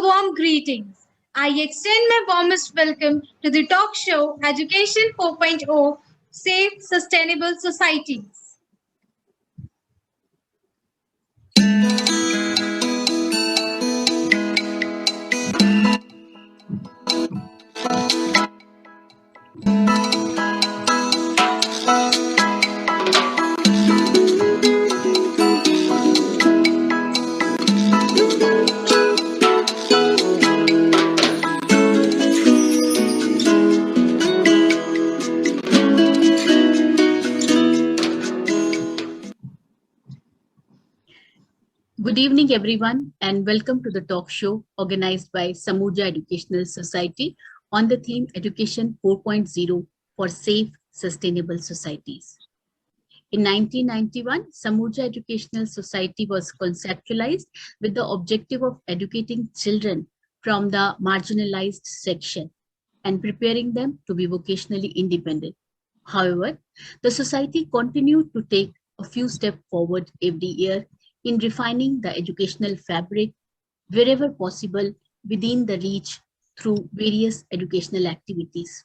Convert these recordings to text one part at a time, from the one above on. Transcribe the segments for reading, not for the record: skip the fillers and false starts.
warm greetings. I extend my warmest welcome to the talk show Education 4.0 Safe Sustainable Societies. Good evening, everyone, and welcome to the talk show organized by Samuja Educational Society on the theme Education 4.0 for Safe, Sustainable Societies. In 1991, Samuja Educational Society was conceptualized with the objective of educating children from the marginalized section and preparing them to be vocationally independent. However, the society continued to take a few steps forward every year in refining the educational fabric wherever possible within the reach through various educational activities.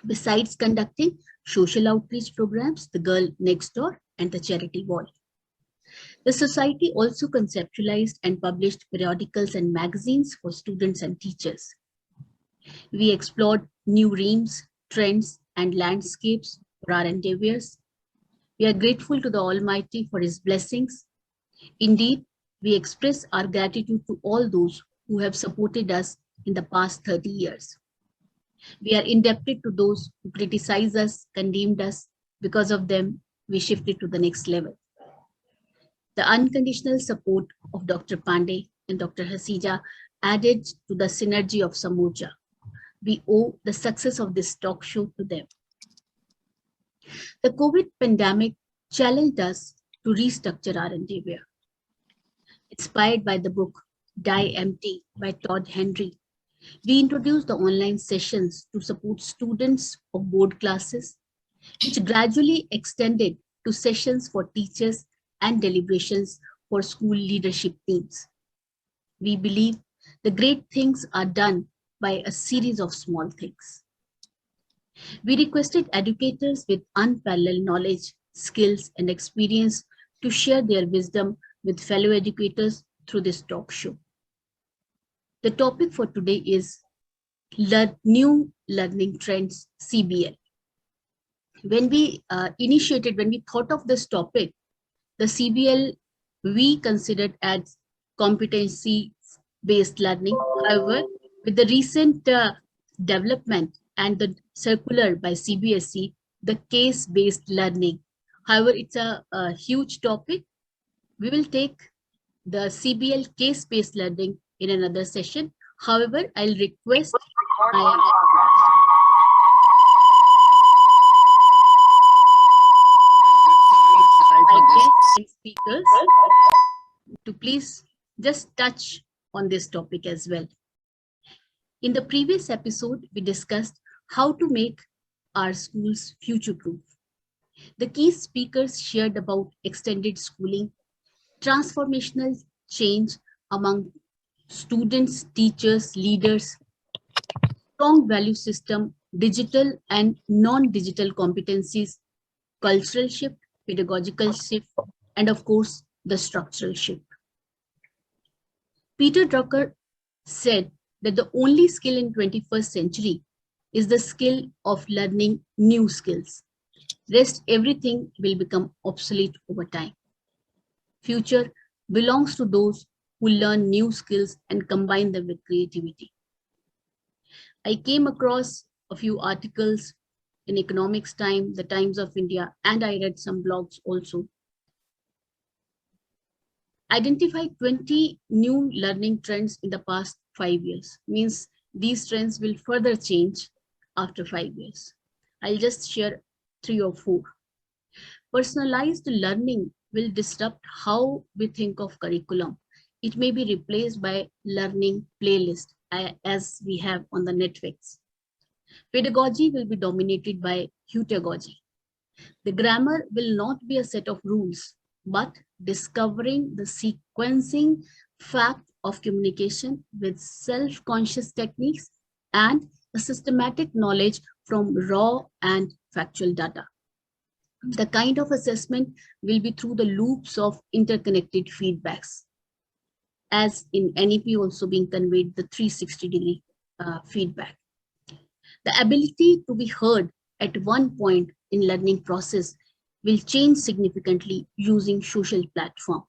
Besides conducting social outreach programs, the Girl Next Door and the Charity Wall. The society also conceptualized and published periodicals and magazines for students and teachers. We explored new realms, trends, and landscapes for our endeavors. We are grateful to the Almighty for His blessings. Indeed, we express our gratitude to all those who have supported us in the past 30 years. We are indebted to those who criticized us, condemned us. Because of them, we shifted to the next level. The unconditional support of Dr. Pandey and Dr. Hasija added to the synergy of Samoja. We owe the success of this talk show to them. The COVID pandemic challenged us to restructure our endeavor. Inspired by the book Die Empty by Todd Henry, we introduced the online sessions to support students of board classes, which gradually extended to sessions for teachers and deliberations for school leadership teams. We believe the great things are done by a series of small things. We requested educators with unparalleled knowledge, skills, and experience to share their wisdom with fellow educators through this talk show. The topic for today is New Learning Trends, CBL. When we thought of this topic, the CBL we considered as competency-based learning. However, with the recent development and the circular by CBSE, the case-based learning. However, it's a huge topic. We will take the CBL case-based learning in another session. However, I'll request my guests and speakers to please just touch on this topic as well. In the previous episode, we discussed how to make our schools future-proof. The key speakers shared about extended schooling, transformational change among students, teachers, leaders, strong value system, digital and non-digital competencies, cultural shift, pedagogical shift, and of course, the structural shift. Peter Drucker said that the only skill in 21st century is the skill of learning new skills. Rest everything will become obsolete over time. Future belongs to those who learn new skills and combine them with creativity. I came across a few articles in Economics Time, the Times of India, and I read some blogs also. Identify 20 new learning trends in the past 5 years. Means these trends will further change after 5 years. I'll just share 3 or 4. Personalized learning will disrupt how we think of curriculum. It may be replaced by learning playlist as we have on the Netflix. Pedagogy will be dominated by heutagogy. The grammar will not be a set of rules, but discovering the sequencing fact of communication with self-conscious techniques and a systematic knowledge from raw and factual data. The kind of assessment will be through the loops of interconnected feedbacks, as in NEP also being conveyed the 360-degree feedback. The ability to be heard at one point in learning process will change significantly using social platform.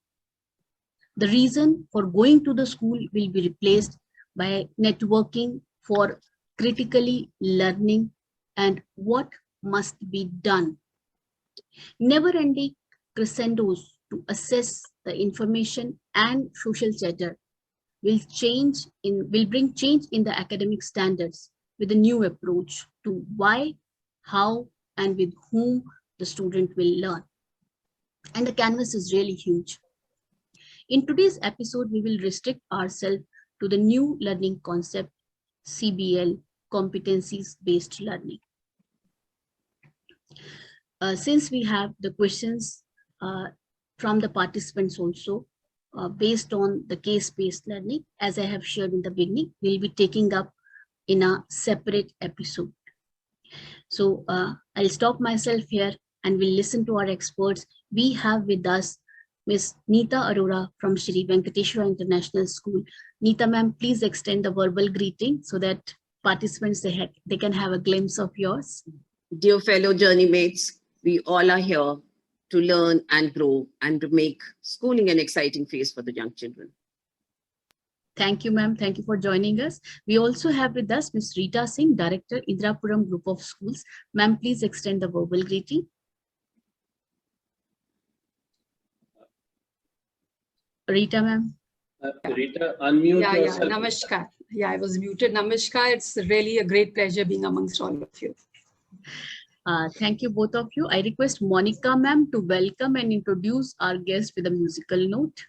The reason for going to the school will be replaced by networking for critically learning and what must be done. Never-ending crescendos to assess the information and social chatter will bring change in the academic standards with a new approach to why, how, and with whom the student will learn. And the canvas is really huge. In today's episode, we will restrict ourselves to the new learning concept, CBL, competencies-based learning. Since we have the questions from the participants also, based on the case-based learning, as I have shared in the beginning, we'll be taking up in a separate episode. So I'll stop myself here and we'll listen to our experts. We have with us Ms. Neeta Arora from Shri Venkateshwara International School. Neeta ma'am, please extend the verbal greeting so that participants, they can have a glimpse of yours. Dear fellow journey mates, we all are here to learn and grow and to make schooling an exciting phase for the young children. Thank you, ma'am. Thank you for joining us. We also have with us Ms. Rita Singh, Director, Indrapuram Group of Schools. Ma'am, please extend the verbal greeting. Rita, ma'am. Rita, unmute yourself. Namaskar. Yeah, I was muted. Namaskar. It's really a great pleasure being amongst all of you. Thank you, both of you. I request Monica, ma'am, to welcome and introduce our guest with a musical note.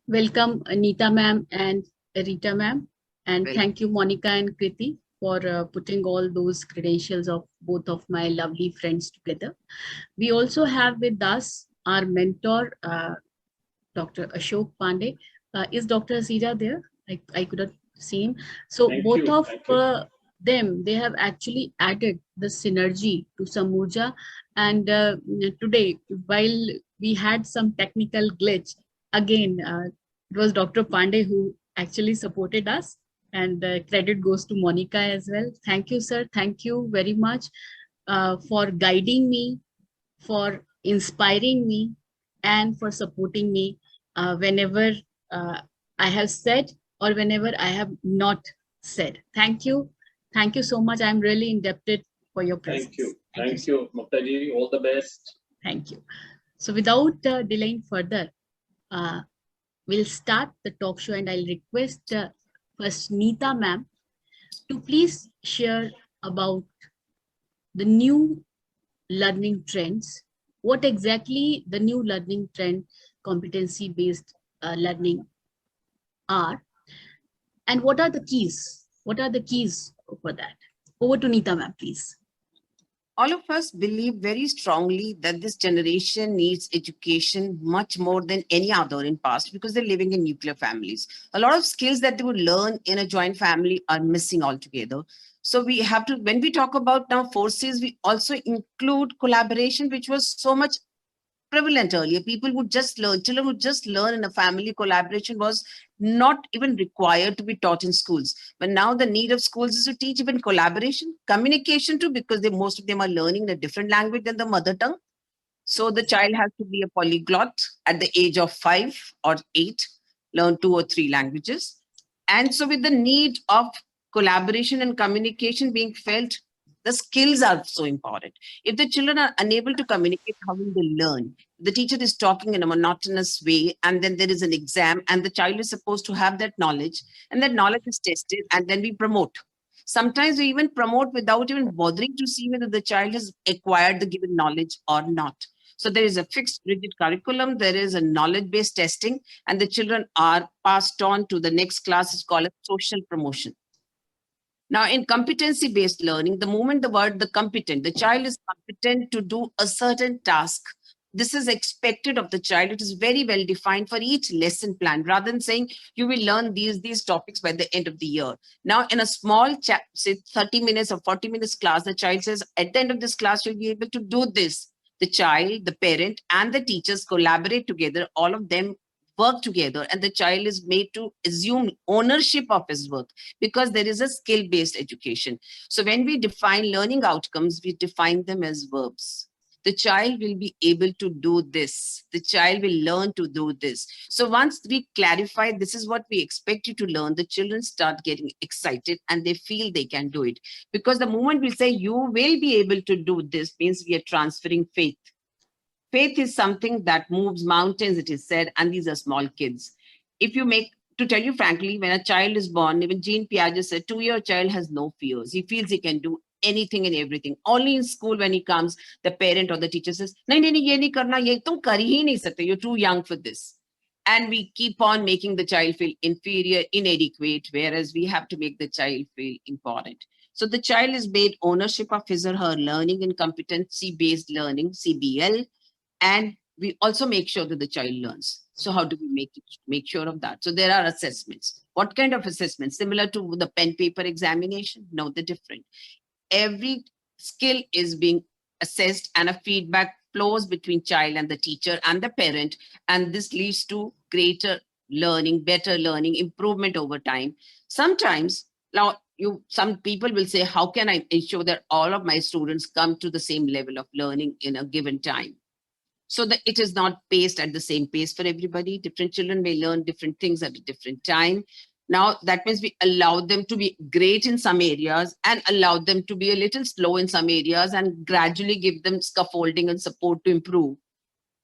Welcome, Neeta ma'am and Rita ma'am. And thank you, Monica and Kriti, for putting all those credentials of both of my lovely friends together. We also have with us our mentor, Dr. Ashok Pandey. Is Dr. Asira there? I could not see him. So Thank both you. of Thank you. them, they have actually added the synergy to Samuja. And today, while we had some technical glitch, again, it was Dr. Pandey who actually supported us. And credit goes to Monica as well. Thank you, sir. Thank you very much for guiding me, for inspiring me, and for supporting me whenever uh, I have said or whenever I have not said. Thank you. Thank you so much. I'm really indebted for your presence. Thank you. Thank Thank you, Muktaji. All the best. Thank you. So without delaying further, we'll start the talk show, and I'll request first Neeta ma'am to please share about the new learning trends. What exactly the new learning trend, competency-based learning are, and what are the keys? What are the keys for that? Over to Neeta ma'am, please. All of us believe very strongly that this generation needs education much more than any other in past because they're living in nuclear families. A lot of skills that they would learn in a joint family are missing altogether. So we have to, when we talk about now forces, we also include collaboration, which was so much prevalent earlier. People would just learn, children would just learn in a family. Collaboration was not even required to be taught in schools. But now the need of schools is to teach even collaboration, communication too, because most of them are learning a different language than the mother tongue. So the child has to be a polyglot at the age of 5 or 8, learn 2 or 3 languages. And so with the need of collaboration and communication being felt, the skills are so important. If the children are unable to communicate, how will they learn? The teacher is talking in a monotonous way, and then there is an exam, and the child is supposed to have that knowledge, and that knowledge is tested, and then we promote. Sometimes we even promote without even bothering to see whether the child has acquired the given knowledge or not. So there is a fixed rigid curriculum, there is a knowledge-based testing, and the children are passed on to the next class. Is called a social promotion. Now, in competency-based learning, the moment the child is competent to do a certain task, this is expected of the child. It is very well defined for each lesson plan, rather than saying you will learn these topics by the end of the year. Now, in a small chat, say 30 minutes or 40 minutes class, the child says, at the end of this class, you'll be able to do this. The child, the parent, and the teachers collaborate together. All of them work together, and the child is made to assume ownership of his work because there is a skill-based education. So when we define learning outcomes, we define them as verbs. The child will be able to do this. The child will learn to do this. So once we clarify this is what we expect you to learn, the children start getting excited and they feel they can do it. Because the moment we say you will be able to do this means we are transferring faith. Faith is something that moves mountains, it is said, and these are small kids. If you make, to tell you frankly, when a child is born, even Jean Piaget said, 2-year child has no fears. He feels he can do anything and everything. Only in school when he comes, the parent or the teacher says, nahi, ye nahi karna, ye tum kar hi nahi sakte, you're too young for this. And we keep on making the child feel inferior, inadequate, whereas we have to make the child feel important. So the child is made ownership of his or her learning and competency-based learning, CBL, and we also make sure that the child learns. So how do we make sure of that? So there are assessments. What kind of assessments? Similar to the pen paper examination? No, they're different. Every skill is being assessed and a feedback flows between child and the teacher and the parent. And this leads to greater learning, better learning, improvement over time. Sometimes, now some people will say, how can I ensure that all of my students come to the same level of learning in a given time? So that it is not paced at the same pace for everybody. Different children may learn different things at a different time. Now, that means we allow them to be great in some areas and allow them to be a little slow in some areas and gradually give them scaffolding and support to improve.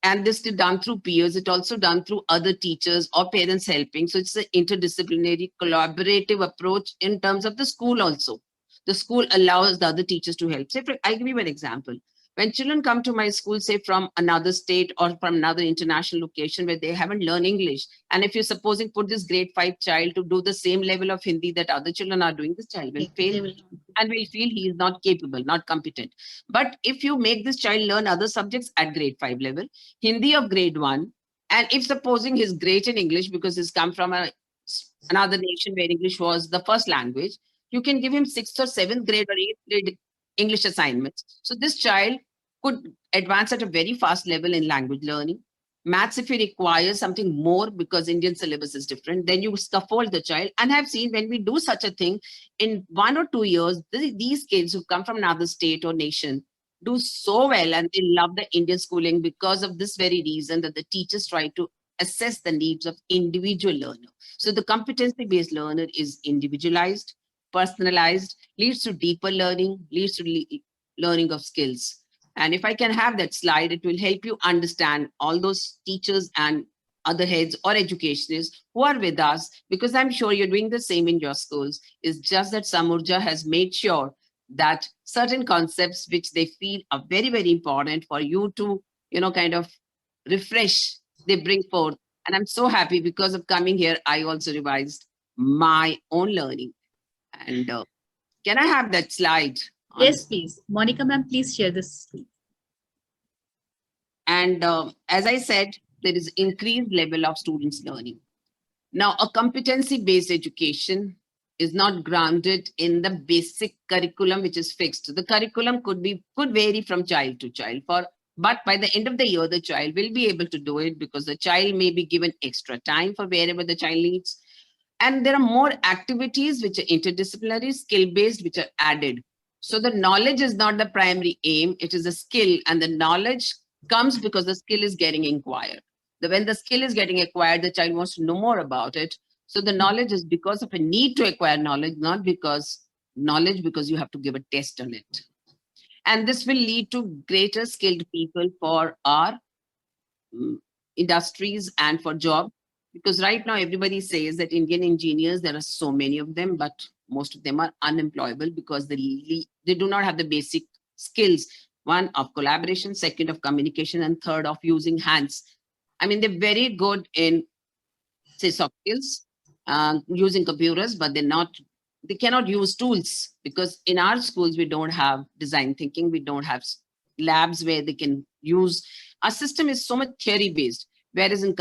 And this is done through peers. It's also done through other teachers or parents helping. So it's an interdisciplinary, collaborative approach in terms of the school also. The school allows the other teachers to help. Say, I'll give you an example. When children come to my school, say from another state or from another international location where they haven't learned English, and if you're supposing put this grade 5 child to do the same level of Hindi that other children are doing, this child will fail They will. and will feel he is not capable, not competent. But if you make this child learn other subjects at grade 5 level, Hindi of grade 1, and if supposing he's great in English because he's come from another nation where English was the first language, you can give him 6th or 7th grade or 8th grade English assignments. So this child could advance at a very fast level in language learning. Maths, if you require something more because Indian syllabus is different, then you scaffold the child. And I've seen when we do such a thing, in 1 or 2 years, these kids who come from another state or nation do so well and they love the Indian schooling because of this very reason that the teachers try to assess the needs of individual learner. So the competency-based learner is individualized, personalized, leads to deeper learning, leads to learning of skills. And if I can have that slide, it will help you understand all those teachers and other heads or educationists who are with us, because I'm sure you're doing the same in your schools. It's just that Samurja has made sure that certain concepts which they feel are very, very important for you to, kind of refresh, they bring forth. And I'm so happy because of coming here, I also revised my own learning. And can I have that slide? Yes, please. Monica ma'am, please share this screen. And as I said, there is increased level of students learning. Now, a competency-based education is not grounded in the basic curriculum, which is fixed. The curriculum could vary from child to child, but by the end of the year, the child will be able to do it because the child may be given extra time for wherever the child needs. And there are more activities which are interdisciplinary, skill-based, which are added. So the knowledge is not the primary aim, it is a skill, and the knowledge comes because the skill is getting acquired. When the skill is getting acquired, the child wants to know more about it. So the knowledge is because of a need to acquire knowledge, not because you have to give a test on it. And this will lead to greater skilled people for our industries and for job. Because right now everybody says that Indian engineers, there are so many of them, but most of them are unemployable because they do not have the basic skills. 1 of collaboration, 2nd of communication, and 3rd of using hands. I mean, they're very good in, say, soft skills, using computers, but they cannot use tools because in our schools, we don't have design thinking. We don't have labs where they can use. Our system is so much theory-based, whereas in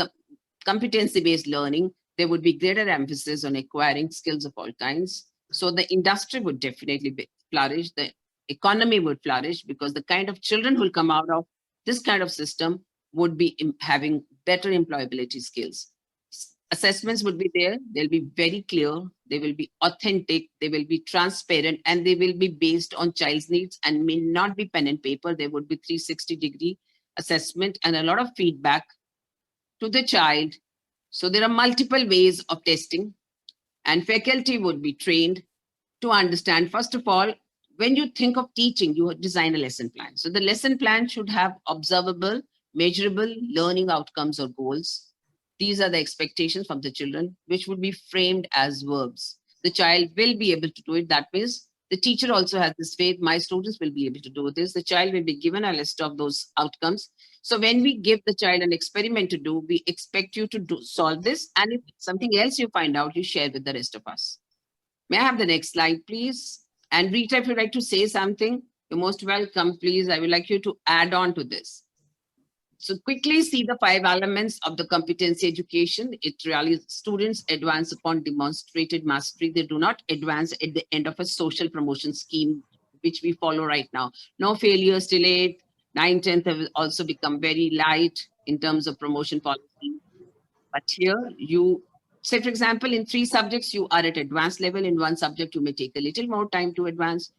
competency-based learning, there would be greater emphasis on acquiring skills of all kinds. So the industry would definitely flourish. The economy would flourish because the kind of children who will come out of this kind of system would be having better employability skills. Assessments would be there. They'll be very clear. They will be authentic. They will be transparent, and they will be based on child's needs and may not be pen and paper. There would be 360-degree assessment and a lot of feedback to the child. So there are multiple ways of testing, and faculty would be trained to understand. First of all, when you think of teaching, you design a lesson plan. So the lesson plan should have observable, measurable learning outcomes or goals. These are the expectations from the children, which would be framed as verbs. The child will be able to do it. That means the teacher also has this faith, my students will be able to do this. The child will be given a list of those outcomes. So when we give the child an experiment to do, we expect you to solve this. And if something else you find out, you share with the rest of us. May I have the next slide, please? And Rita, if you'd like to say something, you're most welcome, please. I would like you to add on to this. So quickly see the 5 elements of the competency education. It really, students advance upon demonstrated mastery. They do not advance at the end of a social promotion scheme, which we follow right now. No failures till 8, 9, 10th have also become very light in terms of promotion policy. But here you, say for example, in 3 subjects, you are at advanced level. In 1 subject, you may take a little more time to advance.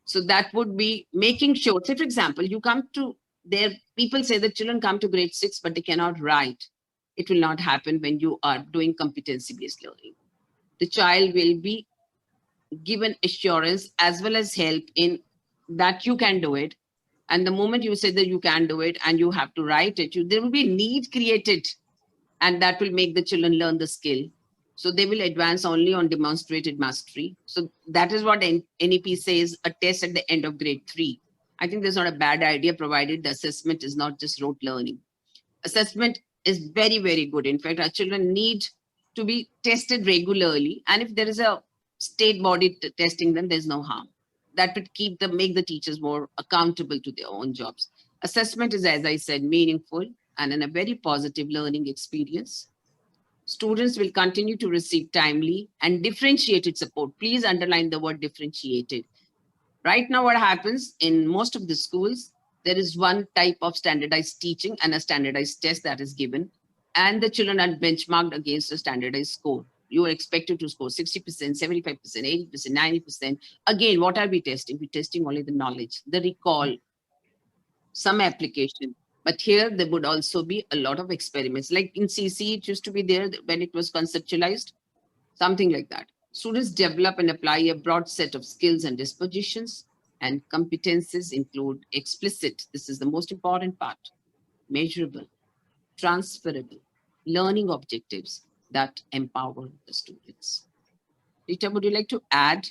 So that would be making sure, say for example, you come to there, people say that children come to grade 6, but they cannot write. It will not happen when you are doing competency-based learning. The child will be given assurance as well as help in that you can do it. And the moment you say that you can do it and you have to write it, there will be a need created, and that will make the children learn the skill. So they will advance only on demonstrated mastery. So that is what NEP says, a test at the end of grade 3. I think there's not a bad idea, provided the assessment is not just rote learning. Assessment is very, very good. In fact, our children need to be tested regularly. And if there is a state body testing them, there's no harm. That would make the teachers more accountable to their own jobs. Assessment is, as I said, meaningful and in a very positive learning experience. Students will continue to receive timely and differentiated support. Please underline the word differentiated. Right now, what happens in most of the schools, there is one type of standardized teaching and a standardized test that is given, and the children are benchmarked against a standardized score. You are expected to score 60%, 75%, 80%, 90%. Again, what are we testing? We're testing only the knowledge, the recall, some application. But here there would also be a lot of experiments. Like in CC, it used to be there when it was conceptualized, something like that. Students develop and apply a broad set of skills and dispositions, and competencies include explicit, this is the most important part, measurable, transferable, learning objectives that empower the students. Rita, would you like to add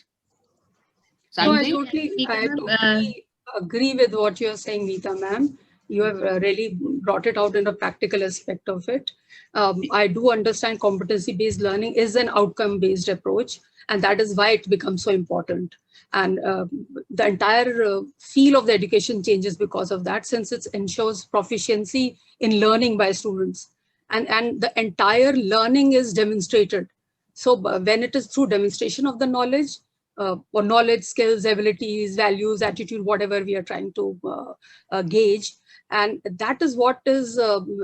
No, I something? totally agree with what you're saying, Neeta ma'am. You have really brought it out in a practical aspect of it. I do understand competency-based learning is an outcome-based approach, and that is why it becomes so important. And the entire feel of the education changes because of that, since it ensures proficiency in learning by students. And the entire learning is demonstrated. So when it is through demonstration of the knowledge, or knowledge, skills, abilities, values, attitude, whatever we are trying to gauge. And that is what is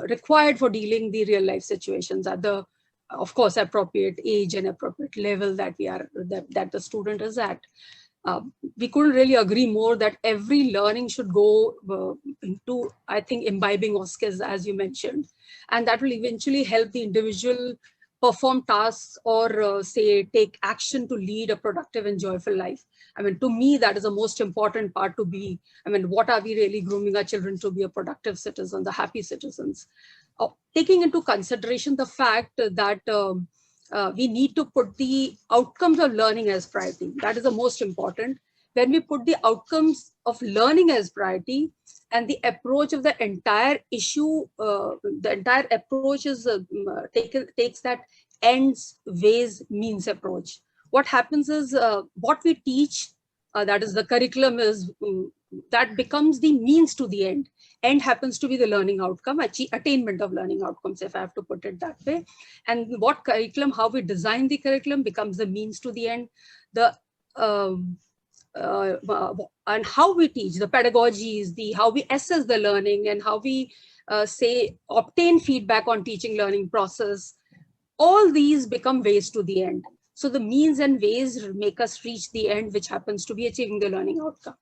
required for dealing the real life situations at the, of course, appropriate age and appropriate level that that the student is at. We couldn't really agree more that every learning should go into, I think, imbibing of skills, as you mentioned, and that will eventually help the individual perform tasks or say take action to lead a productive and joyful life. I mean, to me, that is the most important part to be. I mean, what are we really grooming our children to be a productive citizen, the happy citizens? Taking into consideration the fact that we need to put the outcomes of learning as priority. That is the most important. When we put the outcomes of learning as priority and the approach of the entire issue, the entire approach is takes that ends, ways, means approach. What happens is what we teach, that is the curriculum, is that becomes the means to the end. End happens to be the learning outcome, attainment of learning outcomes, if I have to put it that way. And what curriculum, how we design the curriculum becomes the means to the end. The and how we teach, the pedagogies, how we assess the learning, and how we say obtain feedback on teaching learning process, all these become ways to the end. So the means and ways make us reach the end, which happens to be achieving the learning outcome.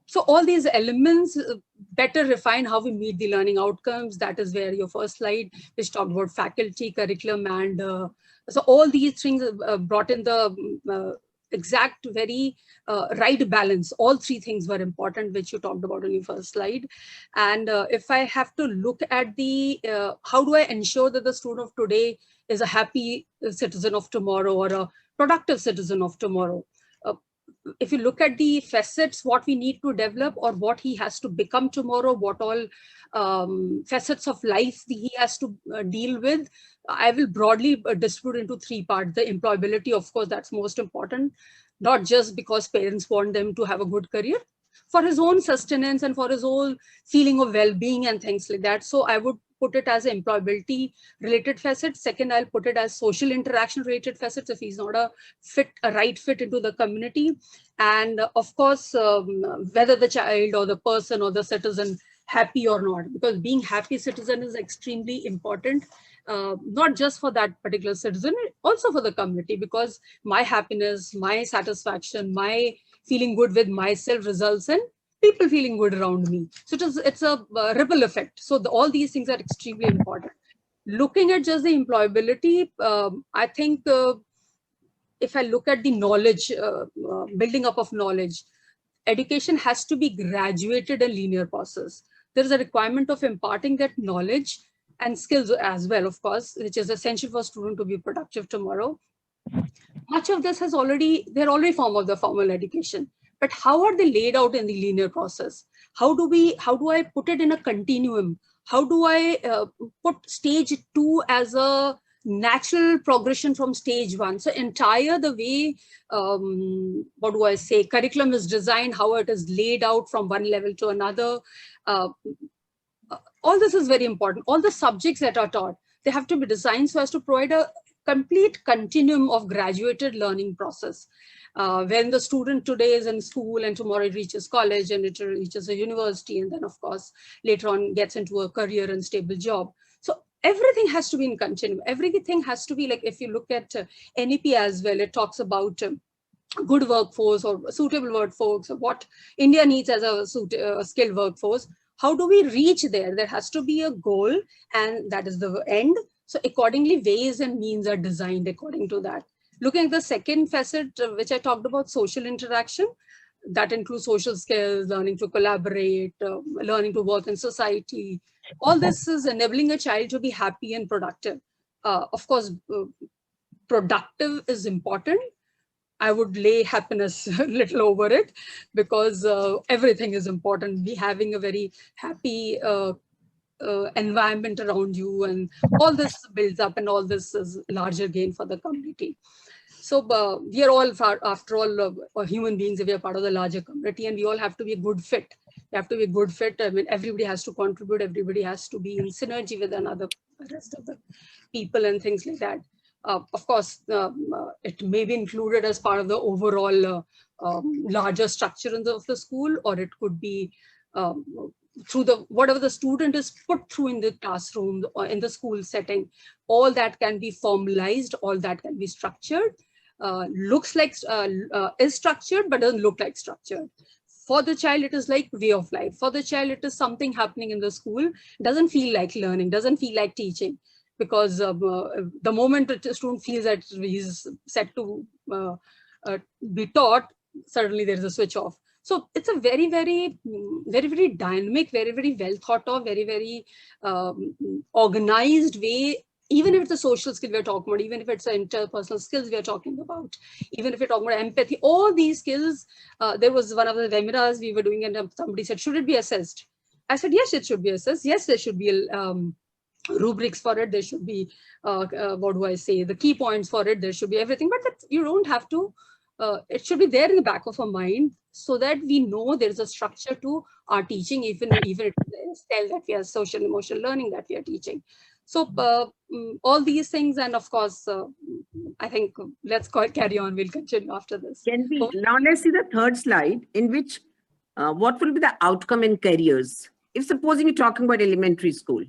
So all these elements better refine how we meet the learning outcomes. That is where your first slide, which talked about faculty, curriculum, and so all these things brought in the exact, very right balance. All three things were important, which you talked about in your first slide. And if I have to look at the, how do I ensure that the student of today is a happy citizen of tomorrow or a productive citizen of tomorrow? If you look at the facets, what we need to develop or what he has to become tomorrow, what all facets of life he has to deal with, I will broadly distribute into three parts. The employability, of course, that's most important, not just because parents want them to have a good career, for his own sustenance and for his own feeling of well-being and things like that. So I would put it as employability related facets. Second, I'll put it as social interaction related facets if he's not a right fit into the community. And of course, whether the child or the person or the citizen happy or not, because being happy citizen is extremely important, not just for that particular citizen, also for the community, because my happiness, my satisfaction, my feeling good with myself results in people feeling good around me. So it's a ripple effect. So all these things are extremely important. Looking at just the employability, I think if I look at the knowledge, building up of knowledge, education has to be graduated and linear process. There is a requirement of imparting that knowledge and skills as well, of course, which is essential for a student to be productive tomorrow. Much of this has already, they're already form of the formal education. but how are they laid out in the linear process? How do I put it in a continuum? How do I put stage 2 as a natural progression from stage 1? So the way, what do I say, curriculum is designed, how it is laid out from one level to another. All this is very important. All the subjects that are taught, they have to be designed so as to provide a complete continuum of graduated learning process. When the student today is in school and tomorrow it reaches college and it reaches a university, and then of course later on gets into a career and stable job. So everything has to be in continuum. Everything has to be like, if you look at NEP as well, it talks about good workforce or suitable workforce, or what India needs as a skilled workforce. How do we reach there? There has to be a goal, and that is the end. So accordingly, ways and means are designed according to that. Looking at the second facet, which I talked about, social interaction, that includes social skills, learning to collaborate, learning to work in society. All this is enabling a child to be happy and productive. Of course, productive is important. I would lay happiness a little over it, because everything is important. Be having a very happy environment around you, and all this builds up, and all this is larger gain for the community. So we are all, after all, human beings. We are part of the larger community, and we all have to be a good fit. We have to be a good fit. I mean, everybody has to contribute. Everybody has to be in synergy with another, rest of the people, and things like that. Of course, it may be included as part of the overall larger structure of the school, or it could be through whatever the student is put through in the classroom or in the school setting. All that can be formalized, all that can be structured. Looks like is structured, but doesn't look like structured. For the child, it is like way of life. For the child, it is something happening in the school. Doesn't feel like learning, doesn't feel like teaching, because the moment a student feels that he's set to be taught, suddenly there is a switch off. So it's a very, very, very, very dynamic, very, very well thought of, very, very organized way. Even if it's a social skill we're talking about, even if it's interpersonal skills we're talking about, even if we're talking about empathy, all these skills. There was one of the webinars we were doing, and somebody said, should it be assessed? I said, yes, it should be assessed. Yes, there should be rubrics for it. There should be, what do I say, the key points for it. There should be everything, but that you don't have to, it should be there in the back of our mind, so that we know there's a structure to our teaching, even if it is that we are social emotional learning that we are teaching. So all these things, and of course, I think let's carry on. We'll continue after this. Now let's see the third slide, in which what will be the outcome in careers? If supposing you're talking about elementary school.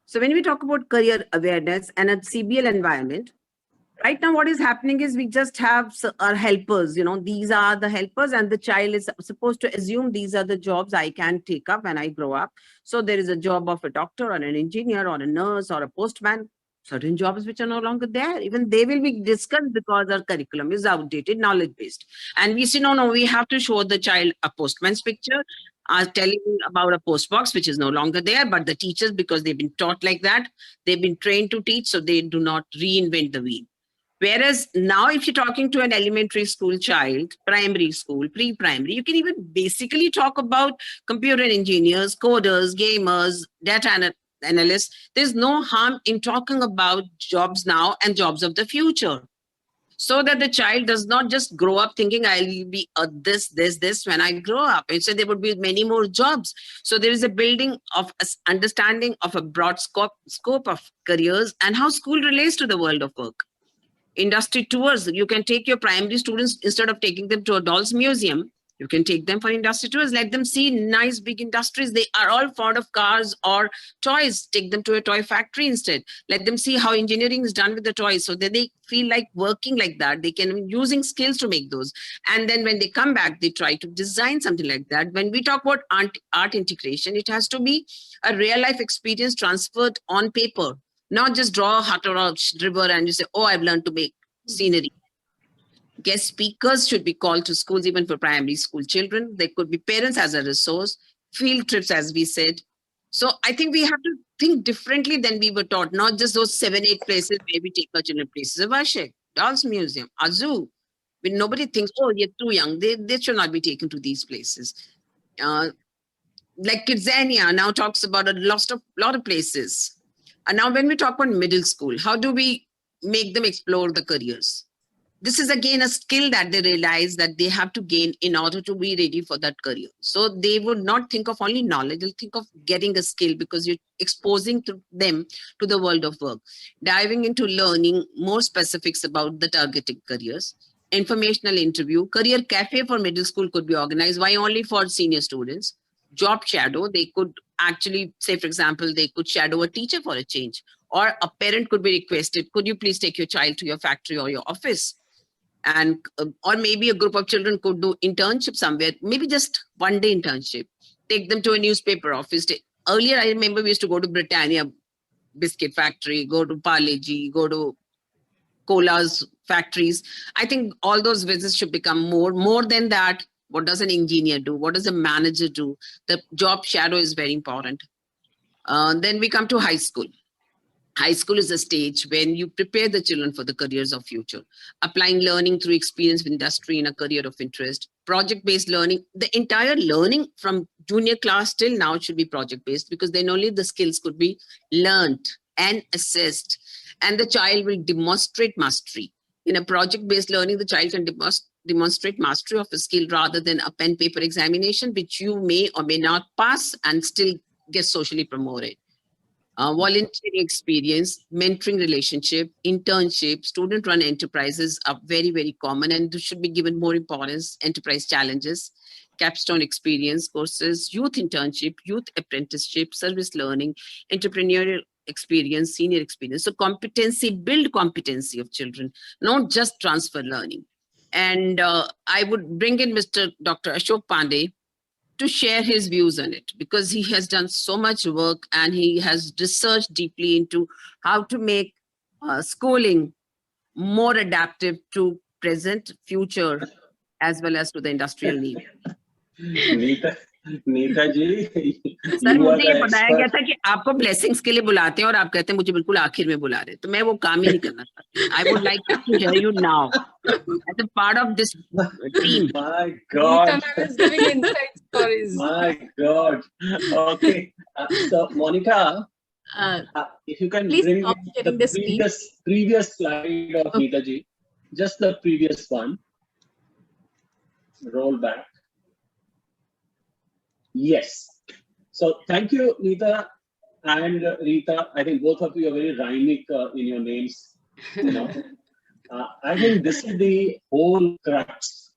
So when we talk about career awareness and a CBL environment, right now what is happening is we just have our helpers, these are the helpers, and the child is supposed to assume these are the jobs I can take up when I grow up. So there is a job of a doctor or an engineer or a nurse or a postman, certain jobs which are no longer there. Even they will be discussed because our curriculum is outdated, knowledge-based. And we say, no, we have to show the child a postman's picture, telling about a post box, which is no longer there, but the teachers, because they've been taught like that, they've been trained to teach, so they do not reinvent the wheel. Whereas now, if you're talking to an elementary school child, primary school, pre-primary, you can even basically talk about computer engineers, coders, gamers, data analysts. There's no harm in talking about jobs now and jobs of the future, so that the child does not just grow up thinking I'll be this when I grow up. Instead, there would be many more jobs. So there is a building of understanding of a broad scope of careers and how school relates to the world of work. Industry tours, you can take your primary students, instead of taking them to a dolls museum, you can take them for industry tours. Let them see nice big industries. They are all fond of cars or toys. Take them to a toy factory instead. Let them see how engineering is done with the toys, so that they feel like working like that. They can be using skills to make those. And then when they come back, they try to design something like that. When we talk about art integration, it has to be a real life experience transferred on paper, not just draw a hut or a river and you say, oh, I've learned to make scenery. Guest speakers should be called to schools, even for primary school children. There could be parents as a resource, field trips, as we said. So I think we have to think differently than we were taught, not just those 7-8 places where we take our children, places of worship, dolls museum, a zoo. When nobody thinks, oh, you're too young, they should not be taken to these places. Like Kidzania now talks about a lot of places. And now when we talk about middle school, how do we make them explore the careers? This is again a skill that they realize that they have to gain in order to be ready for that career. So they would not think of only knowledge, they'll think of getting a skill because you're exposing them to the world of work. Diving into learning more specifics about the targeted careers. Informational interview, career cafe for middle school could be organized. Why only for senior students? Job shadow, they could actually say, for example, they could shadow a teacher for a change, or a parent could be requested, could you please take your child to your factory or your office? And or maybe a group of children could do internship somewhere, maybe just 1 day internship, take them to a newspaper office. Earlier, I remember we used to go to Britannia biscuit factory, go to Parle-G, go to Cola's factories. I think all those visits should become more than that. What does an engineer do? What does a manager do? The job shadow is very important. Then we come to high school. High school is a stage when you prepare the children for the careers of future. Applying learning through experience with industry in a career of interest. Project-based learning. The entire learning from junior class till now should be project-based, because then only the skills could be learned and assessed. And the child will demonstrate mastery. In a project-based learning, the child can demonstrate mastery of a skill rather than a pen paper examination, which you may or may not pass and still get socially promoted. Volunteering experience, mentoring relationship, internship, student-run enterprises are very, very common and should be given more importance. Enterprise challenges, capstone experience courses, youth internship, youth apprenticeship, service learning, entrepreneurial experience, senior experience. So competency, build competency of children, not just transfer learning. And I would bring in Dr. Ashok Pandey to share his views on it, because he has done so much work and he has researched deeply into how to make schooling more adaptive to present, future, as well as to the industrial need. Nita ji, sir, मुझे ये बताया गया था कि आपको blessings के लिए बुलाते हैं और आप कहते हैं मुझे बिल्कुल आखिर में बुला रहे, तो मैं वो काम ही नहीं करना चाहती. I would like to hear you now as a part of this team. My God. Nita is giving insight stories. My God. Okay. So Monica, if you can please bring stop sharing the screen. previous slide of Okay. Nita ji, just the previous one. Roll back. Yes. So thank you, Nita and Rita. I think both of you are very rhymic in your names. You know, I think this is the whole crux.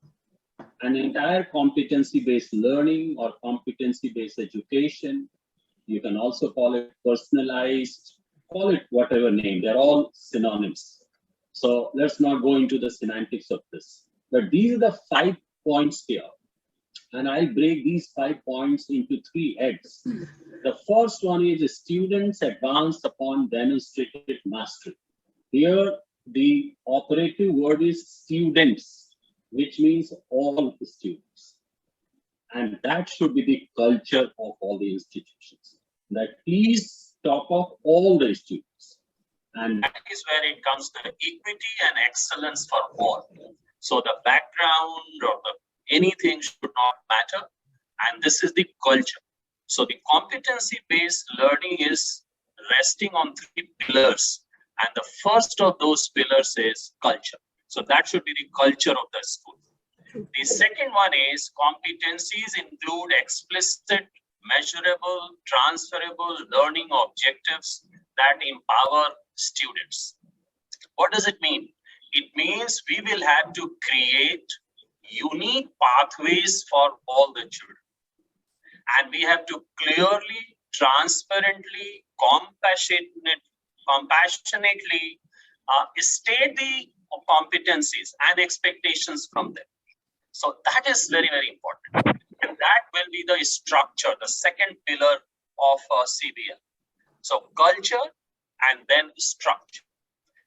An entire competency-based learning or competency-based education. You can also call it personalized, call it whatever name. They're all synonyms. So let's not go into the semantics of this. But these are the 5 points here. And I'll break these 5 points into 3 heads. The first one is students advance upon demonstrated mastery. Here, the operative word is students, which means all the students. And that should be the culture of all the institutions. That please talk of all the students. And that is where it comes to equity and excellence for all. So the background or anything should not matter. And this is the culture. So the competency-based learning is resting on 3 pillars. And the first of those pillars is culture. So that should be the culture of the school. The second one is competencies include explicit, measurable, transferable learning objectives that empower students. What does it mean? It means we will have to create unique pathways for all the children. And we have to clearly, transparently, compassionately state the competencies and expectations from them. So that is very, very important. And that will be the structure, the second pillar of CBL. So culture and then structure.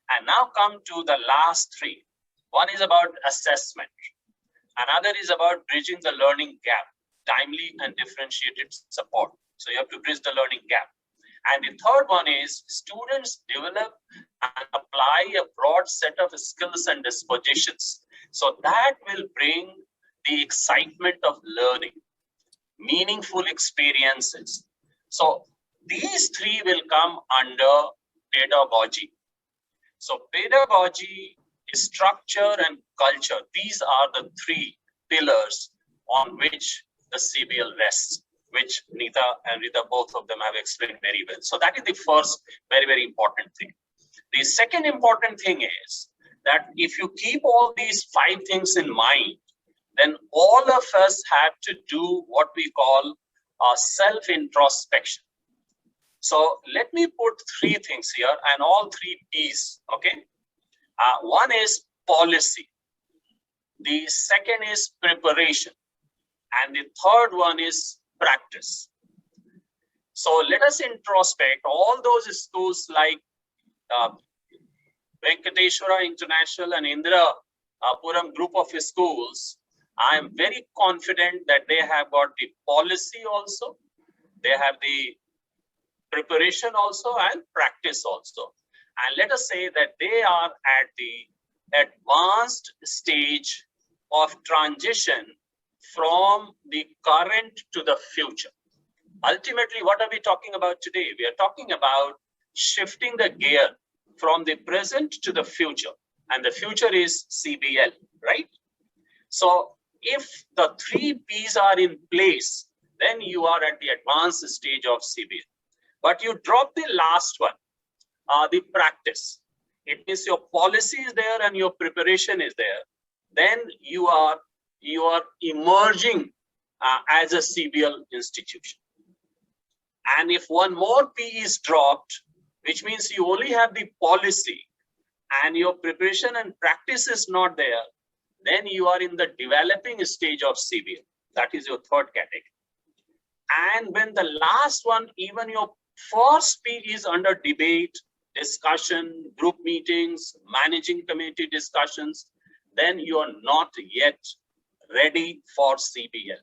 And now come to the last 3. One is about assessment. Another is about bridging the learning gap, timely and differentiated support. So you have to bridge the learning gap. And the third one is students develop and apply a broad set of skills and dispositions. So that will bring the excitement of learning, meaningful experiences. So these three will come under pedagogy. So pedagogy, structure, and culture, these are the three pillars on which the CBL rests, which Neeta and Rita, both of them have explained very well. So that is the first very, very important thing. The second important thing is that if you keep all these 5 things in mind, then all of us have to do what we call self-introspection. So let me put 3 things here and all 3 P's, okay? One is policy. The second is preparation. And the third one is practice. So let us introspect all those schools like Venkateshwara International and Indira Puram group of schools. I am very confident that they have got the policy also, they have the preparation also, and practice also. And let us say that they are at the advanced stage of transition from the current to the future. Ultimately, what are we talking about today? We are talking about shifting the gear from the present to the future. And the future is CBL, right? So if the 3 P's are in place, then you are at the advanced stage of CBL. But you drop the last one, the practice. It means your policy is there and your preparation is there. Then you are emerging as a CBL institution. And if one more P is dropped, which means you only have the policy and your preparation and practice is not there, then you are in the developing stage of CBL. That is your third category. And when the last one, even your first P is under debate, discussion, group meetings, managing committee discussions, then you are not yet ready for CBL.